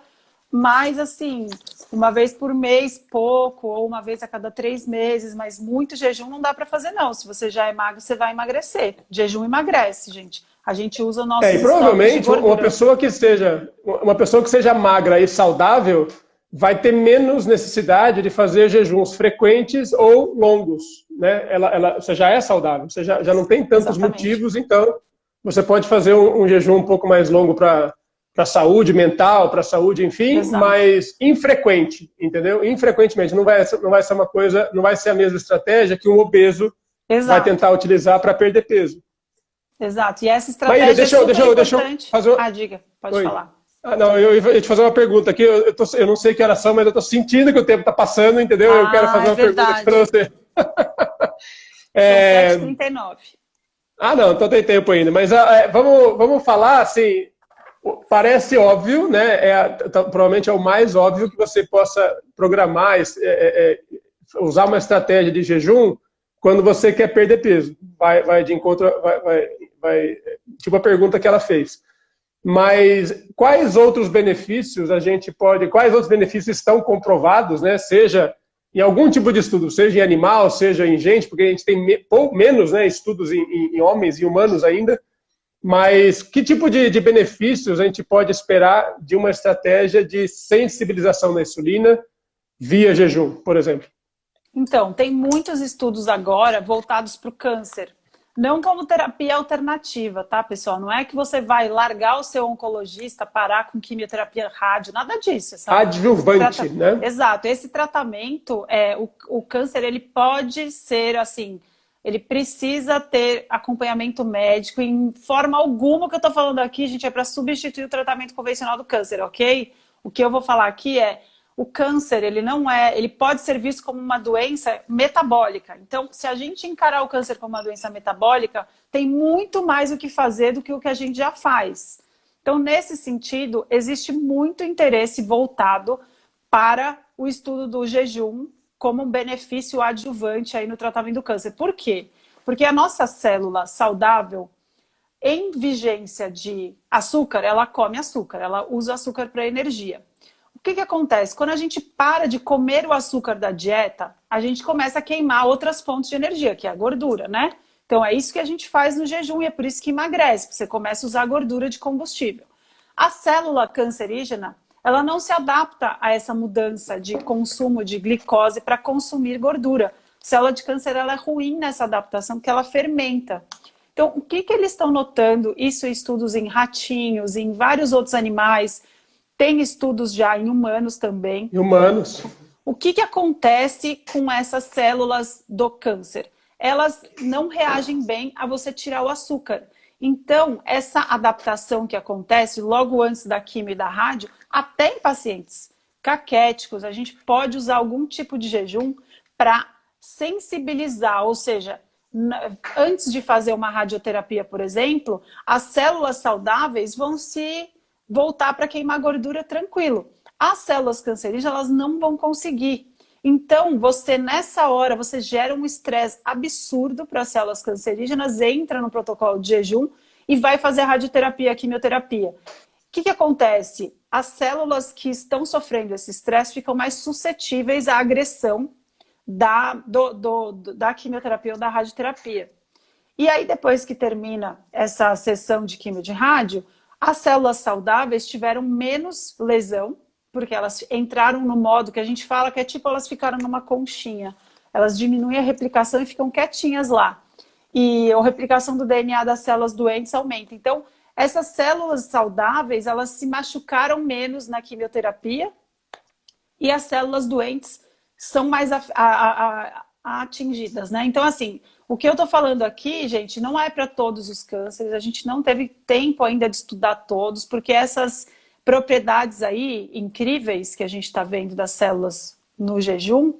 mais assim, uma vez por mês, pouco, ou uma vez a cada 3 meses, mas muito jejum não dá para fazer, não. Se você já é magro, você vai emagrecer. Jejum emagrece, gente. A gente usa E nossos estoques de provavelmente gordura. uma pessoa que seja magra e saudável vai ter menos necessidade de fazer jejuns frequentes ou longos, né? Você já é saudável, você já não tem tantos Exatamente. motivos, então você pode fazer um jejum um pouco mais longo para a saúde mental, para a saúde, enfim, Exato. mas infrequente, entendeu? Infrequentemente, não vai ser uma coisa, não vai ser a mesma estratégia que um obeso vai Exato. tentar utilizar para perder peso. Exato. E essa Maíra, estratégia é super deixa eu importante. fazer. Diga, pode Oi. falar. Ah, não, eu ia te fazer uma pergunta aqui. Eu não sei que horas são, mas eu estou sentindo que o tempo está passando, entendeu? Eu quero fazer É uma pergunta aqui para verdade. você. São É... 7h39. Ah, não, então tem tempo ainda. Mas vamos falar assim. Parece óbvio, né? Provavelmente é o mais óbvio que você possa programar, usar uma estratégia de jejum quando você quer perder peso. Vai de encontro, tipo a pergunta que ela fez. Mas quais outros benefícios quais outros benefícios estão comprovados, né? Seja em algum tipo de estudo, seja em animal, seja em gente, porque a gente tem menos, né, estudos em homens e humanos ainda, mas que tipo de benefícios a gente pode esperar de uma estratégia de sensibilização da insulina via jejum, por exemplo? Então, tem muitos estudos agora voltados para o câncer. Não como terapia alternativa, tá, pessoal? Não é que você vai largar o seu oncologista, parar com quimioterapia rádio, nada disso. Adjuvante, né? Exato. Esse tratamento, o câncer, ele pode ser assim, ele precisa ter acompanhamento médico. Em forma alguma, o que eu estou falando aqui, gente, é para substituir o tratamento convencional do câncer, ok? O que eu vou falar aqui é o câncer, ele pode ser visto como uma doença metabólica. Então, se a gente encarar o câncer como uma doença metabólica, tem muito mais o que fazer do que o que a gente já faz. Então, nesse sentido, existe muito interesse voltado para o estudo do jejum como um benefício adjuvante aí no tratamento do câncer. Por quê? Porque a nossa célula saudável, em vigência de açúcar, ela come açúcar, ela usa açúcar para energia. O que acontece? Quando a gente para de comer o açúcar da dieta, a gente começa a queimar outras fontes de energia, que é a gordura, né? Então é isso que a gente faz no jejum e é por isso que emagrece, porque você começa a usar a gordura de combustível. A célula cancerígena, ela não se adapta a essa mudança de consumo de glicose para consumir gordura. A célula de câncer, ela é ruim nessa adaptação, porque ela fermenta. Então, o que eles estão notando? Isso em estudos em ratinhos, em vários outros animais. Tem estudos já em humanos também. Em humanos. O que acontece com essas células do câncer? Elas não reagem bem a você tirar o açúcar. Então, essa adaptação que acontece logo antes da quimio e da rádio, até em pacientes caquéticos, a gente pode usar algum tipo de jejum para sensibilizar, ou seja, antes de fazer uma radioterapia, por exemplo, as células saudáveis vão se voltar para queimar gordura tranquilo. As células cancerígenas, elas não vão conseguir. Então, nessa hora, você gera um estresse absurdo para as células cancerígenas, entra no protocolo de jejum e vai fazer a radioterapia, a quimioterapia. O que acontece? As células que estão sofrendo esse estresse ficam mais suscetíveis à agressão da quimioterapia ou da radioterapia. E aí, depois que termina essa sessão de quimio de rádio, as células saudáveis tiveram menos lesão, porque elas entraram no modo que a gente fala que é tipo elas ficaram numa conchinha. Elas diminuem a replicação e ficam quietinhas lá. E a replicação do DNA das células doentes aumenta. Então, essas células saudáveis, elas se machucaram menos na quimioterapia e as células doentes são mais atingidas, né? Então, assim, o que eu tô falando aqui, gente, não é para todos os cânceres, a gente não teve tempo ainda de estudar todos, porque essas propriedades aí incríveis que a gente está vendo das células no jejum,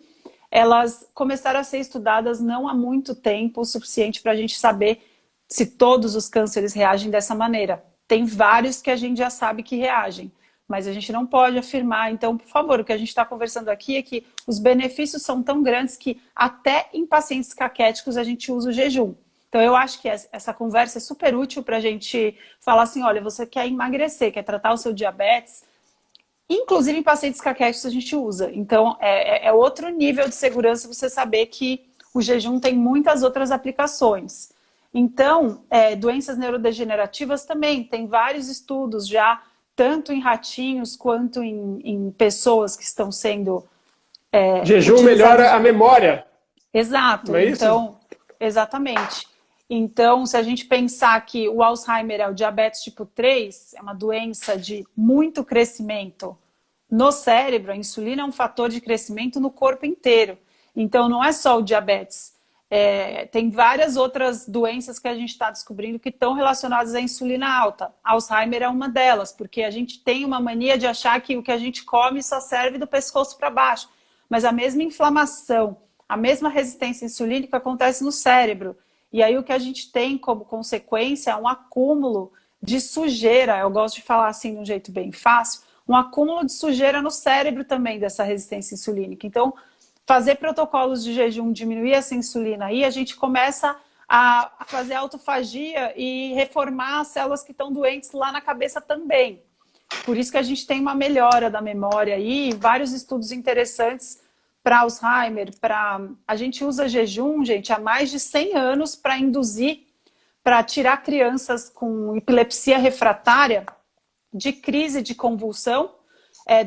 elas começaram a ser estudadas não há muito tempo o suficiente para a gente saber se todos os cânceres reagem dessa maneira. Tem vários que a gente já sabe que reagem, mas a gente não pode afirmar. Então, por favor, o que a gente está conversando aqui é que os benefícios são tão grandes que até em pacientes caquéticos a gente usa o jejum. Então, eu acho que essa conversa é super útil para a gente falar assim, olha, você quer emagrecer, quer tratar o seu diabetes, inclusive em pacientes caquéticos a gente usa. Então, é outro nível de segurança você saber que o jejum tem muitas outras aplicações. Então, doenças neurodegenerativas também, tem vários estudos já, tanto em ratinhos quanto em pessoas que estão sendo... jejum melhora a memória. Exato. Não é isso? Então, exatamente. Então, se a gente pensar que o Alzheimer é o diabetes tipo 3, é uma doença de muito crescimento no cérebro, a insulina é um fator de crescimento no corpo inteiro. Então, não é só o diabetes. Tem várias outras doenças que a gente está descobrindo que estão relacionadas à insulina alta. Alzheimer é uma delas, porque a gente tem uma mania de achar que o que a gente come só serve do pescoço para baixo. Mas a mesma inflamação, a mesma resistência insulínica acontece no cérebro. E aí o que a gente tem como consequência é um acúmulo de sujeira, eu gosto de falar assim de um jeito bem fácil, um acúmulo de sujeira no cérebro também dessa resistência insulínica. Então, fazer protocolos de jejum, diminuir essa insulina aí, a gente começa a fazer autofagia e reformar as células que estão doentes lá na cabeça também. Por isso que a gente tem uma melhora da memória aí, vários estudos interessantes para Alzheimer, a gente usa jejum, gente, há mais de 100 anos para induzir, para tirar crianças com epilepsia refratária de crise de convulsão.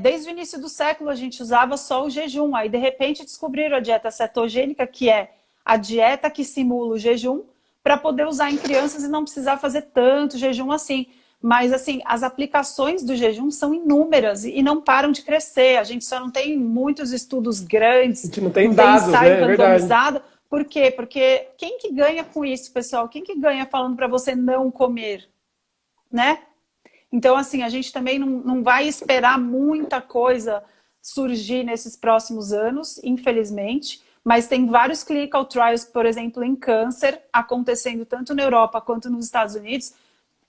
Desde o início do século a gente usava só o jejum, aí de repente descobriram a dieta cetogênica, que é a dieta que simula o jejum, para poder usar em crianças e não precisar fazer tanto jejum assim. Mas, assim, as aplicações do jejum são inúmeras e não param de crescer. A gente só não tem muitos estudos grandes, A gente não tem dados, ensaio né? É verdade. randomizado. Por quê? Porque quem que ganha com isso, pessoal? Quem que ganha falando para você não comer, né? Então, assim, a gente também não vai esperar muita coisa surgir nesses próximos anos, infelizmente. Mas tem vários clinical trials, por exemplo, em câncer, acontecendo tanto na Europa quanto nos Estados Unidos,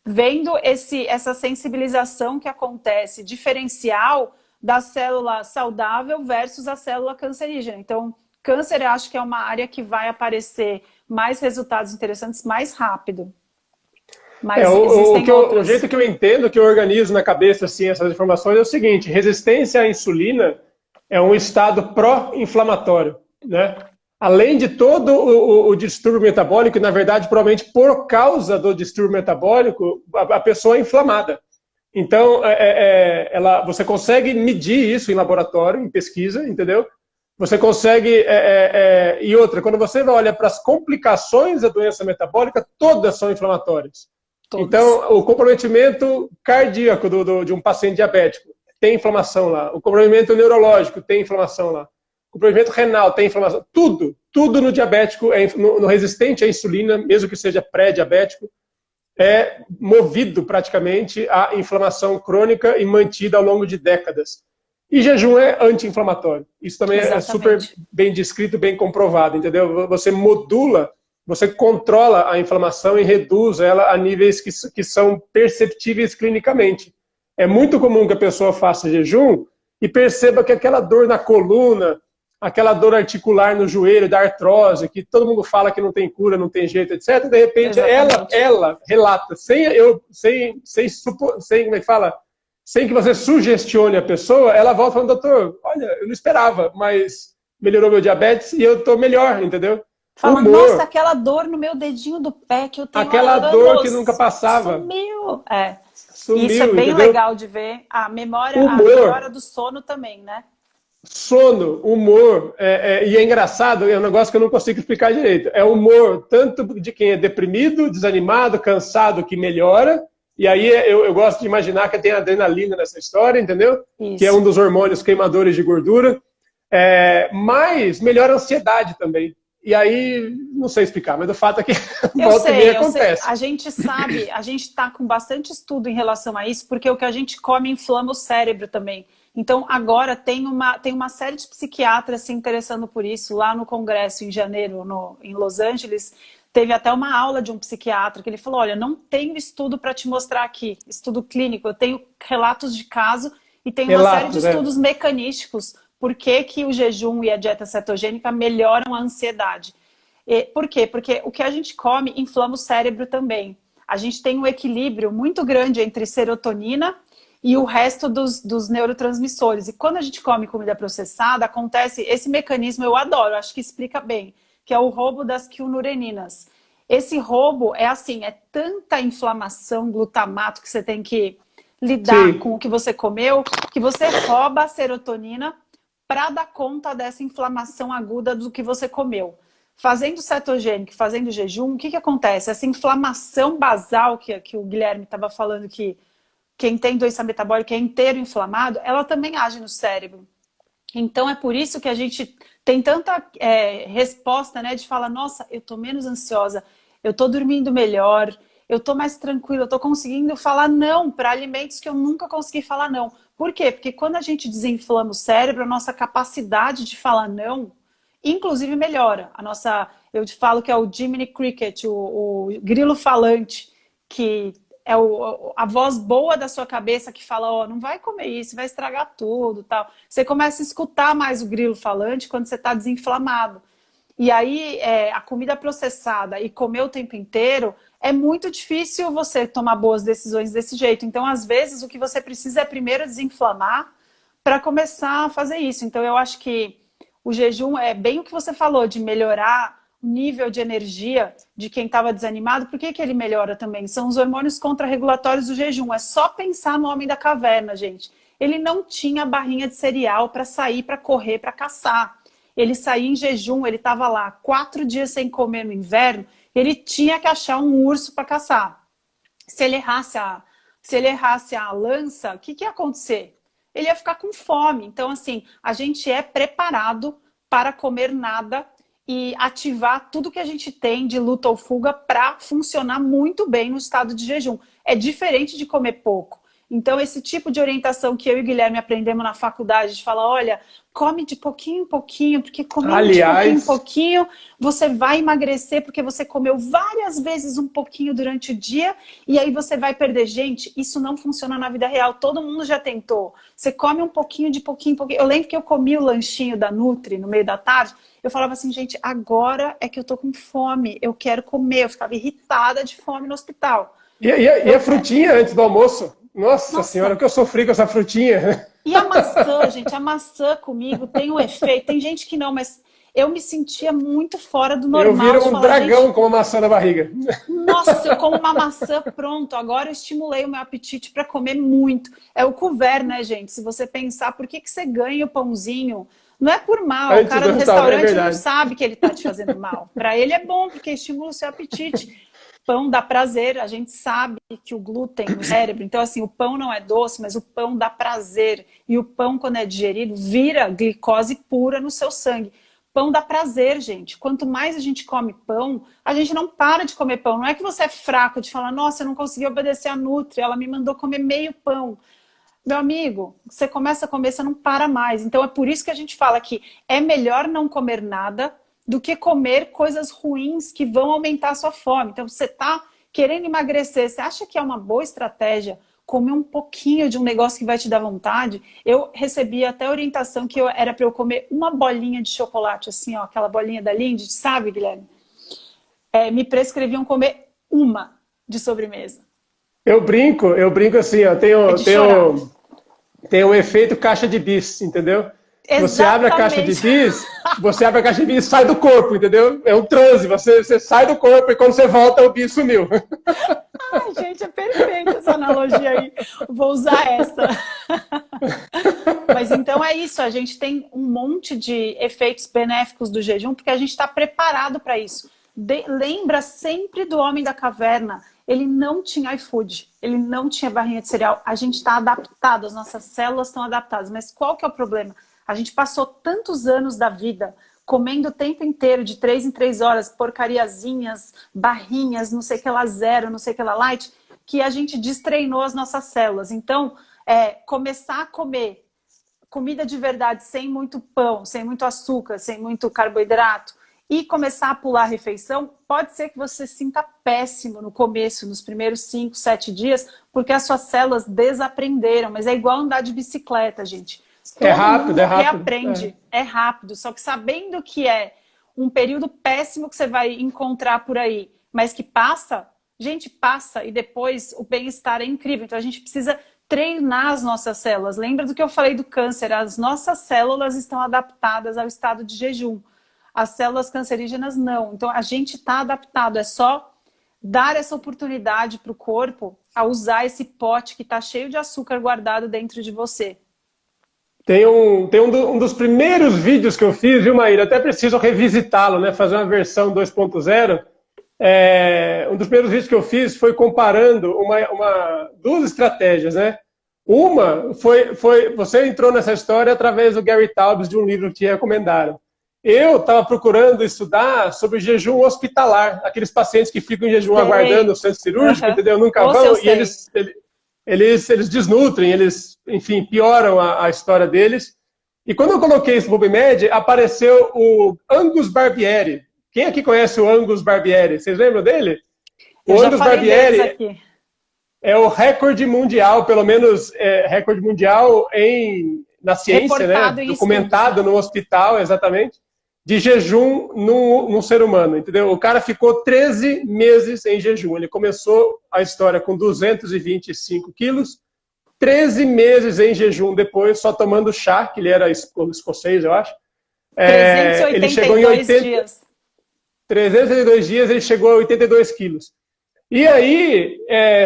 vendo essa sensibilização que acontece, diferencial da célula saudável versus a célula cancerígena. Então, câncer eu acho que é uma área que vai aparecer mais resultados interessantes mais rápido. Mas existem outros. O jeito que eu entendo, que eu organizo na cabeça assim, essas informações é o seguinte: resistência à insulina é um estado pró-inflamatório, né? Além de todo o distúrbio metabólico, na verdade, provavelmente por causa do distúrbio metabólico, a pessoa é inflamada. Então, você consegue medir isso em laboratório, em pesquisa, entendeu? Você consegue... e outra, quando você olha para as complicações da doença metabólica, todas são inflamatórias. Todos. Então, o comprometimento cardíaco de um paciente diabético tem inflamação lá. O comprometimento neurológico tem inflamação lá. O comprometimento renal tem inflamação. Tudo no diabético, no resistente à insulina, mesmo que seja pré-diabético, é movido praticamente à inflamação crônica e mantida ao longo de décadas. E jejum é anti-inflamatório. Isso também é super bem descrito, bem comprovado, entendeu? Você modula, você controla a inflamação e reduz ela a níveis que são perceptíveis clinicamente. É muito comum que a pessoa faça jejum e perceba que aquela dor na coluna, aquela dor articular no joelho, da artrose, que todo mundo fala que não tem cura, não tem jeito, etc. De repente, ela relata, como é que fala? Sem que você sugestione a pessoa, ela volta falando: doutor, olha, eu não esperava, mas melhorou meu diabetes e eu estou melhor, entendeu? Fala, nossa, aquela dor no meu dedinho do pé que eu tenho. Aquela dor que nunca passava. Sumiu. Sumiu, isso é bem entendeu? legal de ver. A melhora do sono também, né? Sono, humor, e é engraçado, é um negócio que eu não consigo explicar direito. É humor tanto de quem é deprimido, desanimado, cansado, que melhora. E aí eu gosto de imaginar que tem adrenalina nessa história, entendeu? Isso. Que é um dos hormônios queimadores de gordura. Mas melhora a ansiedade também. E aí, não sei explicar, mas o fato é que volta e meia acontece. A gente sabe, a gente está com bastante estudo em relação a isso, porque o que a gente come inflama o cérebro também. Então, agora tem uma série de psiquiatras se interessando por isso. Lá no congresso, em janeiro, em Los Angeles, teve até uma aula de um psiquiatra que ele falou: olha, não tenho estudo para te mostrar aqui, estudo clínico, eu tenho relatos de caso e tenho uma série de estudos mecanísticos. Por que o jejum e a dieta cetogênica melhoram a ansiedade? Por quê? Porque o que a gente come inflama o cérebro também. A gente tem um equilíbrio muito grande entre serotonina e o resto dos neurotransmissores. E quando a gente come comida processada, acontece esse mecanismo, eu adoro, acho que explica bem, que é o roubo das quinureninas. Esse roubo é assim, é tanta inflamação, glutamato que você tem que lidar com o que você comeu, que você rouba a serotonina para dar conta dessa inflamação aguda do que você comeu. Fazendo cetogênico, fazendo jejum, o que acontece? Essa inflamação basal que o Guilherme estava falando, que quem tem doença metabólica é inteiro inflamado, ela também age no cérebro. Então é por isso que a gente tem tanta resposta, né, de falar: nossa, eu tô menos ansiosa, eu tô dormindo melhor, eu tô mais tranquila, eu tô conseguindo falar não para alimentos que eu nunca consegui falar não. Por quê? Porque quando a gente desinflama o cérebro, a nossa capacidade de falar não, inclusive melhora. Eu te falo que é o Jiminy Cricket, o grilo falante, que a voz boa da sua cabeça que fala, ó, não vai comer isso, vai estragar tudo, tal. Você começa a escutar mais o grilo falante quando você está desinflamado. E aí, a comida processada e comer o tempo inteiro, é muito difícil você tomar boas decisões desse jeito. Então, às vezes, o que você precisa é primeiro desinflamar para começar a fazer isso. Então, eu acho que o jejum é bem o que você falou, de melhorar o nível de energia de quem estava desanimado. Por que ele melhora também? São os hormônios contrarregulatórios do jejum. É só pensar no homem da caverna, gente. Ele não tinha barrinha de cereal para sair, para correr, para caçar. Ele saía em jejum, ele estava lá 4 dias sem comer no inverno, ele tinha que achar um urso para caçar. Se ele errasse a lança, o que ia acontecer? Ele ia ficar com fome. Então, assim, a gente é preparado para comer nada e ativar tudo que a gente tem de luta ou fuga para funcionar muito bem no estado de jejum. É diferente de comer pouco. Então, esse tipo de orientação que eu e o Guilherme aprendemos na faculdade, de falar, olha, come de pouquinho em pouquinho, porque comendo de pouquinho em pouquinho, você vai emagrecer, porque você comeu várias vezes um pouquinho durante o dia, e aí você vai perder. Gente, isso não funciona na vida real, todo mundo já tentou. Você come um pouquinho de pouquinho em pouquinho. Eu lembro que eu comi o lanchinho da Nutri no meio da tarde, eu falava assim, gente, agora é que eu tô com fome, eu quero comer. Eu ficava irritada de fome no hospital. E a frutinha antes do almoço? Nossa senhora, o que eu sofri com essa frutinha. E a maçã, gente, a maçã comigo tem um efeito. Tem gente que não, mas eu me sentia muito fora do normal. Eu viro um dragão com uma maçã na barriga. Nossa, eu como uma maçã, pronto. Agora eu estimulei o meu apetite para comer muito. É o couvert, né, gente? Se você pensar, por que você ganha o pãozinho? Não é por mal. Antes o cara do restaurante restaurante não sabe que ele está te fazendo mal. Para ele é bom, porque estimula o seu apetite. Pão dá prazer, a gente sabe que o glúten no cérebro, então assim, o pão não é doce, mas o pão dá prazer. E o pão, quando é digerido, vira glicose pura no seu sangue. Pão dá prazer, gente. Quanto mais a gente come pão, a gente não para de comer pão. Não é que você é fraco de falar, nossa, eu não consegui obedecer a Nutri, ela me mandou comer meio pão. Meu amigo, você começa a comer, você não para mais. Então é por isso que a gente fala que é melhor não comer nada do que comer coisas ruins que vão aumentar a sua fome. Então, você está querendo emagrecer, você acha que é uma boa estratégia comer um pouquinho de um negócio que vai te dar vontade? Eu recebi até orientação que era para eu comer uma bolinha de chocolate, assim, ó, aquela bolinha da Lindt, sabe, Guilherme? Me prescreviam comer uma de sobremesa. Eu brinco assim, ó, tem um efeito caixa de bis, entendeu? Exatamente. Você abre a caixa de bis e sai do corpo, entendeu? É um transe, você sai do corpo e quando você volta o bis sumiu. Ai, gente, é perfeita essa analogia aí. Vou usar essa. Mas então é isso, a gente tem um monte de efeitos benéficos do jejum porque a gente está preparado para isso. Lembra sempre do homem da caverna. Ele não tinha iFood, ele não tinha barrinha de cereal. A gente está adaptado, as nossas células estão adaptadas. Mas qual que é o problema? A gente passou tantos anos da vida comendo o tempo inteiro, de 3 em 3 horas, porcariazinhas, barrinhas, não sei o que lá zero, não sei o que lá light, que a gente destreinou as nossas células. Então, começar a comer comida de verdade, sem muito pão, sem muito açúcar, sem muito carboidrato, e começar a pular a refeição, pode ser que você se sinta péssimo no começo, nos primeiros 5, 7 dias, porque as suas células desaprenderam, mas é igual andar de bicicleta, gente. Todo mundo reaprende, é rápido, só que sabendo que é um período péssimo que você vai encontrar por aí, mas que passa, gente, passa e depois o bem-estar é incrível. Então a gente precisa treinar as nossas células. Lembra do que eu falei do câncer? As nossas células estão adaptadas ao estado de jejum. As células cancerígenas não. Então a gente está adaptado, é só dar essa oportunidade para o corpo a usar esse pote que está cheio de açúcar guardado dentro de você. Tem um dos primeiros vídeos que eu fiz, viu, Maíra? Até preciso revisitá-lo, né? Fazer uma versão 2.0. Um dos primeiros vídeos que eu fiz foi comparando duas estratégias, né? Uma foi você entrou nessa história através do Gary Taubes, de um livro que te recomendaram. Eu estava procurando estudar sobre jejum hospitalar, aqueles pacientes que ficam em jejum aguardando o centro cirúrgico, entendeu? Nunca vão, e eles desnutrem, eles, enfim, pioram a história deles. E quando eu coloquei isso no PubMed, apareceu o Angus Barbieri. Quem aqui conhece o Angus Barbieri? Vocês lembram dele? O Angus Barbieri. é o recorde mundial, pelo menos recorde mundial na ciência, né? Documentado no hospital, exatamente, de jejum num ser humano, entendeu? O cara ficou 13 meses em jejum. Ele começou a história com 225 quilos, 13 meses em jejum depois, só tomando chá, que ele era escocês, eu acho. 382 ele chegou em 80, dias. 382 dias, ele chegou a 82 quilos. E aí,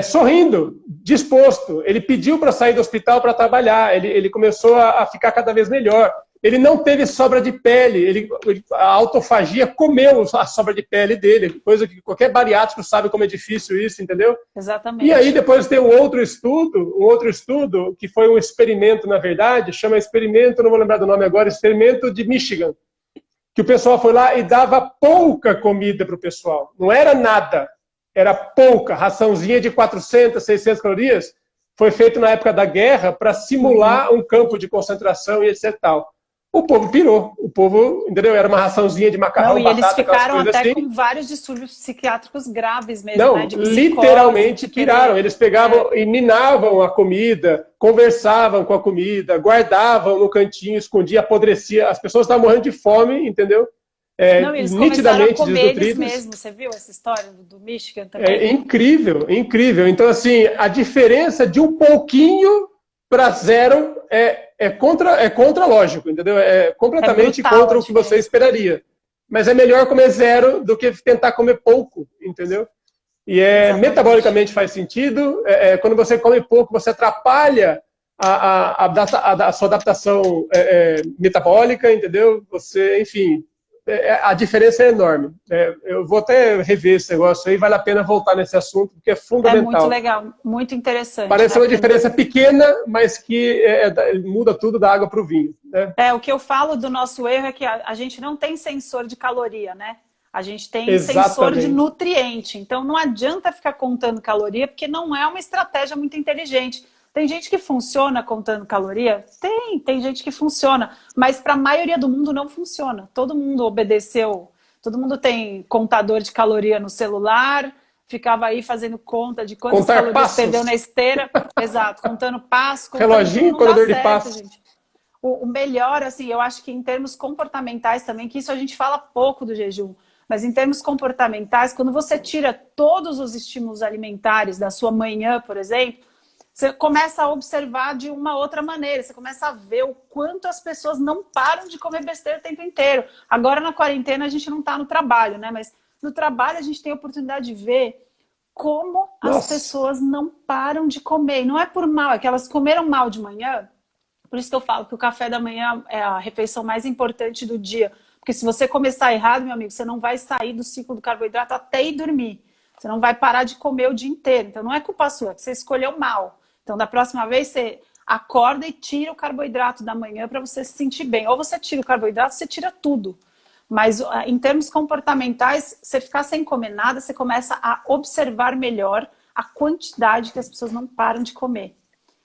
sorrindo, disposto, ele pediu para sair do hospital para trabalhar, ele começou a ficar cada vez melhor. Ele não teve sobra de pele, a autofagia comeu a sobra de pele dele, coisa que qualquer bariátrico sabe como é difícil isso, entendeu? Exatamente. E aí depois tem um outro estudo, que foi um experimento, na verdade, chama experimento, não vou lembrar do nome agora, experimento de Michigan, que o pessoal foi lá e dava pouca comida para o pessoal, não era nada, era pouca, raçãozinha de 400, 600 calorias, foi feito na época da guerra para simular um campo de concentração e etc e tal. O povo pirou, o povo, entendeu? Era uma raçãozinha de macarrão, batata, eles ficaram até assim. Com vários distúrbios psiquiátricos graves mesmo, não, né? De literalmente piraram. Eles pegavam e minavam a comida, conversavam com a comida, guardavam no cantinho, escondia, apodrecia. As pessoas estavam morrendo de fome, entendeu? Não, eles nitidamente começaram a comer eles mesmos. Você viu essa história do Michigan também? É incrível, incrível. Então, assim, a diferença de um pouquinho para zero é contra lógico, entendeu? É completamente contra o que você esperaria. Mas é melhor comer zero do que tentar comer pouco, entendeu? E metabolicamente faz sentido. Quando você come pouco, você atrapalha a sua adaptação metabólica, entendeu? Você, enfim, a diferença é enorme. Eu vou até rever esse negócio aí, vale a pena voltar nesse assunto, porque é fundamental. É muito legal, muito interessante. Parece uma diferença pequena, mas que muda tudo da água para o vinho. Né? O que eu falo do nosso erro é que a gente não tem sensor de caloria, né? A gente tem sensor de nutriente. Então não adianta ficar contando caloria, porque não é uma estratégia muito inteligente. Tem gente que funciona contando caloria? Tem gente que funciona, mas para a maioria do mundo não funciona. Todo mundo obedeceu, todo mundo tem contador de caloria no celular, ficava aí fazendo conta de quantas calorias perdeu na esteira. Exato, contando passo. Reloginho, corredor de passos. Gente. O melhor, assim, eu acho que em termos comportamentais também, que isso a gente fala pouco do jejum, mas em termos comportamentais, quando você tira todos os estímulos alimentares da sua manhã, por exemplo, você começa a observar de uma outra maneira, você começa a ver o quanto as pessoas não param de comer besteira o tempo inteiro. Agora na quarentena a gente não está no trabalho, né? Mas no trabalho a gente tem a oportunidade de ver como as pessoas não param de comer. E não é por mal, é que elas comeram mal de manhã. Por isso que eu falo que o café da manhã é a refeição mais importante do dia. Porque se você começar errado, meu amigo, você não vai sair do ciclo do carboidrato até ir dormir. Você não vai parar de comer o dia inteiro. Então não é culpa sua, é que você escolheu mal. Então, da próxima vez, você acorda e tira o carboidrato da manhã para você se sentir bem. Ou você tira o carboidrato, você tira tudo. Mas, em termos comportamentais, você ficar sem comer nada, você começa a observar melhor a quantidade que as pessoas não param de comer.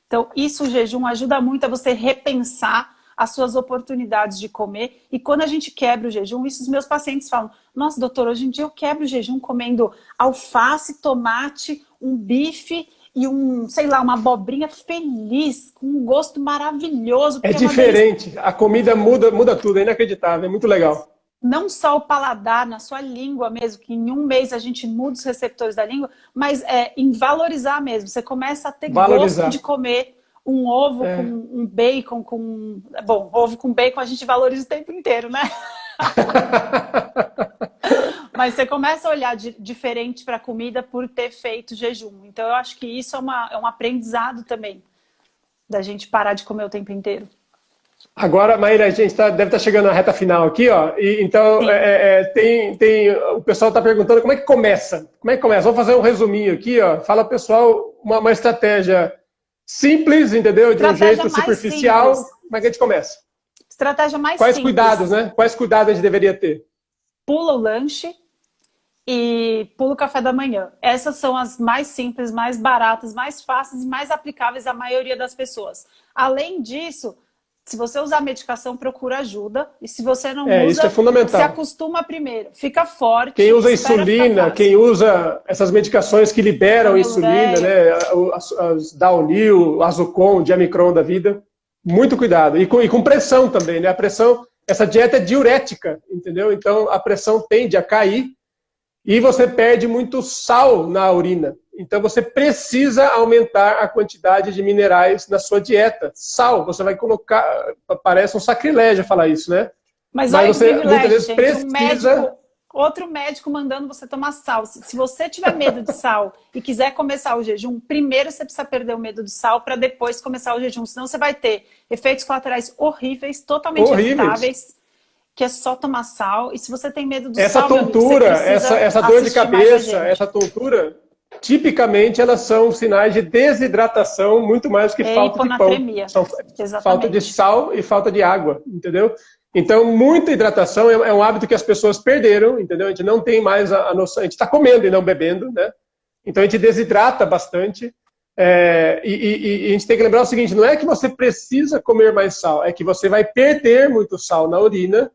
Então, isso, o jejum, ajuda muito a você repensar as suas oportunidades de comer. E quando a gente quebra o jejum, isso os meus pacientes falam: nossa, doutor, hoje em dia eu quebro o jejum comendo alface, tomate, um bife e uma abobrinha feliz, com um gosto maravilhoso. É diferente, a comida muda tudo, é inacreditável, é muito legal. Não só o paladar, na sua língua mesmo, que em um mês a gente muda os receptores da língua, mas em valorizar mesmo. Você começa a ter gosto de comer um ovo com um bacon, Bom, ovo com bacon a gente valoriza o tempo inteiro, né? Mas você começa a olhar diferente para a comida por ter feito jejum. Então eu acho que isso é um aprendizado também, da gente parar de comer o tempo inteiro. Agora, Maíra, a gente deve estar chegando na reta final aqui, ó. E, então, o pessoal está perguntando como é que começa. Como é que começa? Vamos fazer um resuminho aqui, ó. Fala, pessoal, uma estratégia simples, entendeu? De um jeito superficial. Como é que a gente começa? Estratégia mais simples. Quais cuidados, né? Quais cuidados a gente deveria ter? Pula o lanche e pula o café da manhã. Essas são as mais simples, mais baratas, mais fáceis e mais aplicáveis à maioria das pessoas. Além disso, Se você usar medicação, procura ajuda. E se você não Isso usa, é fundamental. se acostuma primeiro. Fica forte. Quem usa insulina, quem usa essas medicações que liberam insulina, né? As Downil, Azucon, Diamicron da vida, muito cuidado. E com pressão também, né? A pressão, essa dieta é diurética, entendeu? Então a pressão tende a cair e você perde muito sal na urina. Então você precisa aumentar a quantidade de minerais na sua dieta. Sal, você vai colocar, parece um sacrilégio falar isso, né? Mas olha você que muitas vezes gente, precisa... outro médico mandando você tomar sal. Se você tiver medo de sal e quiser começar o jejum, primeiro você precisa perder o medo de sal para depois começar o jejum. Senão você vai ter efeitos colaterais horríveis, totalmente evitáveis, que é só tomar sal. E se você tem medo do essa sal, tontura, essa dor de cabeça, essa tontura, tipicamente elas são sinais de desidratação muito mais que falta de pão. São falta de sal e falta de água, entendeu? Então, muita hidratação é um hábito que as pessoas perderam, entendeu? A gente não tem mais a noção, a gente está comendo e não bebendo, né? Então a gente desidrata bastante. E a gente tem que lembrar o seguinte, não é que você precisa comer mais sal, é que você vai perder muito sal na urina.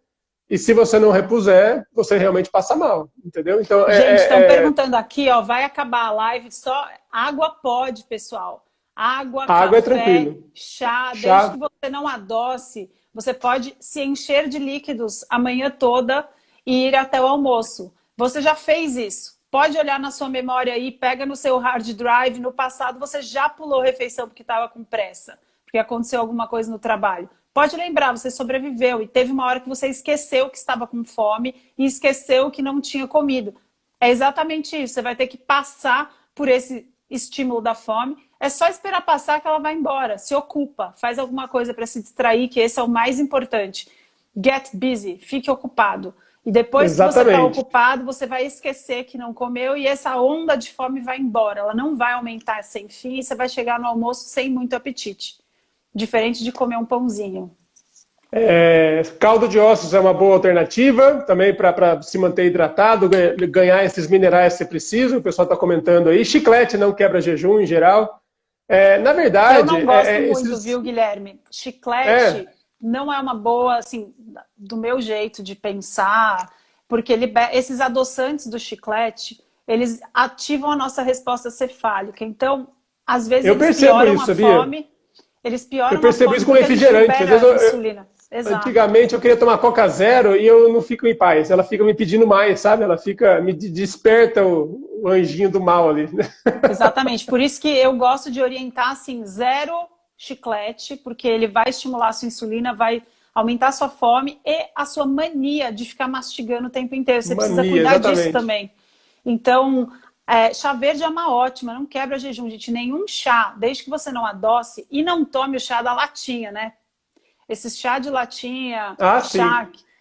E se você não repuser, você realmente passa mal, entendeu? Então, gente, estão perguntando aqui, ó, vai acabar a live, só água pode, pessoal. Água, café, é tranquilo. Chá, desde que você não adoce, você pode se encher de líquidos a manhã toda e ir até o almoço. Você já fez isso? Pode olhar na sua memória aí, pega no seu hard drive, no passado você já pulou refeição porque estava com pressa, porque aconteceu alguma coisa no trabalho. Pode lembrar, você sobreviveu e teve uma hora que você esqueceu que estava com fome e esqueceu que não tinha comido. É exatamente isso, você vai ter que passar por esse estímulo da fome. É só esperar passar que ela vai embora. Se ocupa, faz alguma coisa para se distrair, que esse é o mais importante. Get busy, fique ocupado. E depois que você está ocupado, você vai esquecer que não comeu e essa onda de fome vai embora. Ela não vai aumentar sem fim e você vai chegar no almoço sem muito apetite. Diferente de comer um pãozinho. Caldo de ossos é uma boa alternativa, também para se manter hidratado, ganhar esses minerais que você precisa. O pessoal está comentando aí. Chiclete não quebra jejum em geral. Na verdade... Eu não gosto muito, viu, Guilherme? Chiclete não é uma boa, assim, do meu jeito de pensar, porque esses adoçantes do chiclete, eles ativam a nossa resposta cefálica. Então, às vezes eles pioram a fome... Eles pioram. Eu percebo isso com refrigerante. Às vezes antigamente eu queria tomar Coca Zero e eu não fico em paz. Ela fica me pedindo mais, sabe? Ela fica, me desperta o anjinho do mal ali. Exatamente. Por isso que eu gosto de orientar assim, 0 chiclete, porque ele vai estimular a sua insulina, vai aumentar a sua fome e a sua mania de ficar mastigando o tempo inteiro. Você precisa cuidar disso também. Então... chá verde é uma ótima, não quebra jejum, gente. Nenhum chá, desde que você não adoce e não tome o chá da latinha, né? Esse chá de latinha,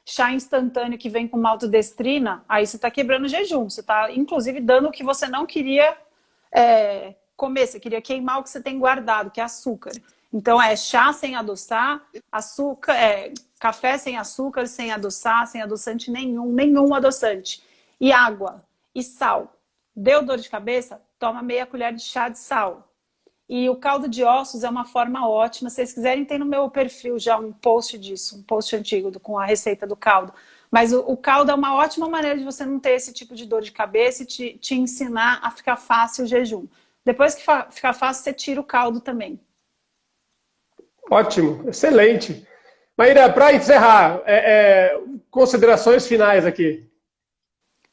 chá instantâneo que vem com maltodestrina, aí você está quebrando jejum. Você está, inclusive, dando o que você não queria comer. Você queria queimar o que você tem guardado, que é açúcar. Então, chá sem adoçar, açúcar, café sem açúcar, sem adoçar, sem adoçante nenhum adoçante. E água, e sal. Deu dor de cabeça? Toma meia colher de chá de sal. E o caldo de ossos é uma forma ótima. Se vocês quiserem, tem no meu perfil já um post disso, um post antigo com a receita do caldo. Mas o caldo é uma ótima maneira de você não ter esse tipo de dor de cabeça e te ensinar a ficar fácil o jejum. Depois que ficar fácil, você tira o caldo também. Ótimo, excelente. Maíra, para encerrar, considerações finais aqui.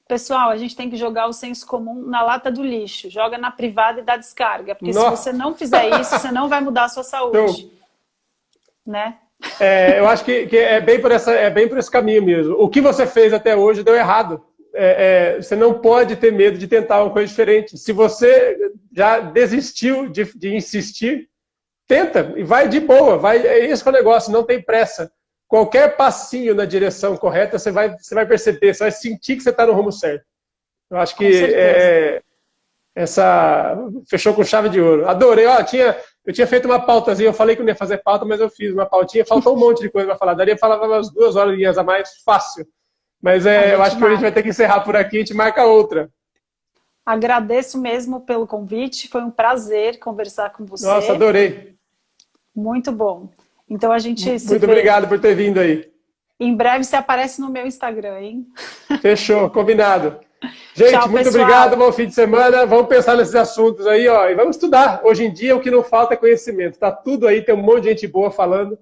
Pessoal, a gente tem que jogar o senso comum na lata do lixo. Joga na privada e dá descarga. Porque se você não fizer isso, você não vai mudar a sua saúde. Né? Eu acho que é bem por esse caminho mesmo. O que você fez até hoje deu errado. Você não pode ter medo de tentar uma coisa diferente. Se você já desistiu de insistir, tenta e vai de boa. Esse é o negócio, não tem pressa. Qualquer passinho na direção correta, você vai perceber, você vai sentir que você está no rumo certo. Eu acho que fechou com chave de ouro. Adorei. Eu tinha feito uma pautazinha, eu falei que não ia fazer pauta, mas eu fiz uma pautinha, faltou um monte de coisa para falar. Daria para falar umas 2 horas a mais, fácil. Mas eu acho que a gente vai ter que encerrar por aqui, a gente marca outra. Agradeço mesmo pelo convite, foi um prazer conversar com você. Nossa, adorei. Muito bom. Então a gente se Muito vê. obrigado por ter vindo aí. Em breve você aparece no meu Instagram, hein? Fechou, combinado. Gente, Tchau, muito pessoal. obrigado, bom fim de semana. Vamos pensar nesses assuntos aí, ó, e vamos estudar. Hoje em dia o que não falta é conhecimento. Tá tudo aí, tem um monte de gente boa falando.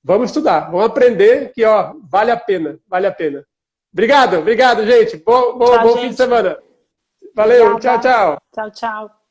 Vamos estudar, vamos aprender que, ó, vale a pena, vale a pena. Obrigado, gente. Bom Tchau, fim de gente. semana. Valeu, Obrigada. tchau, tchau. Tchau, tchau.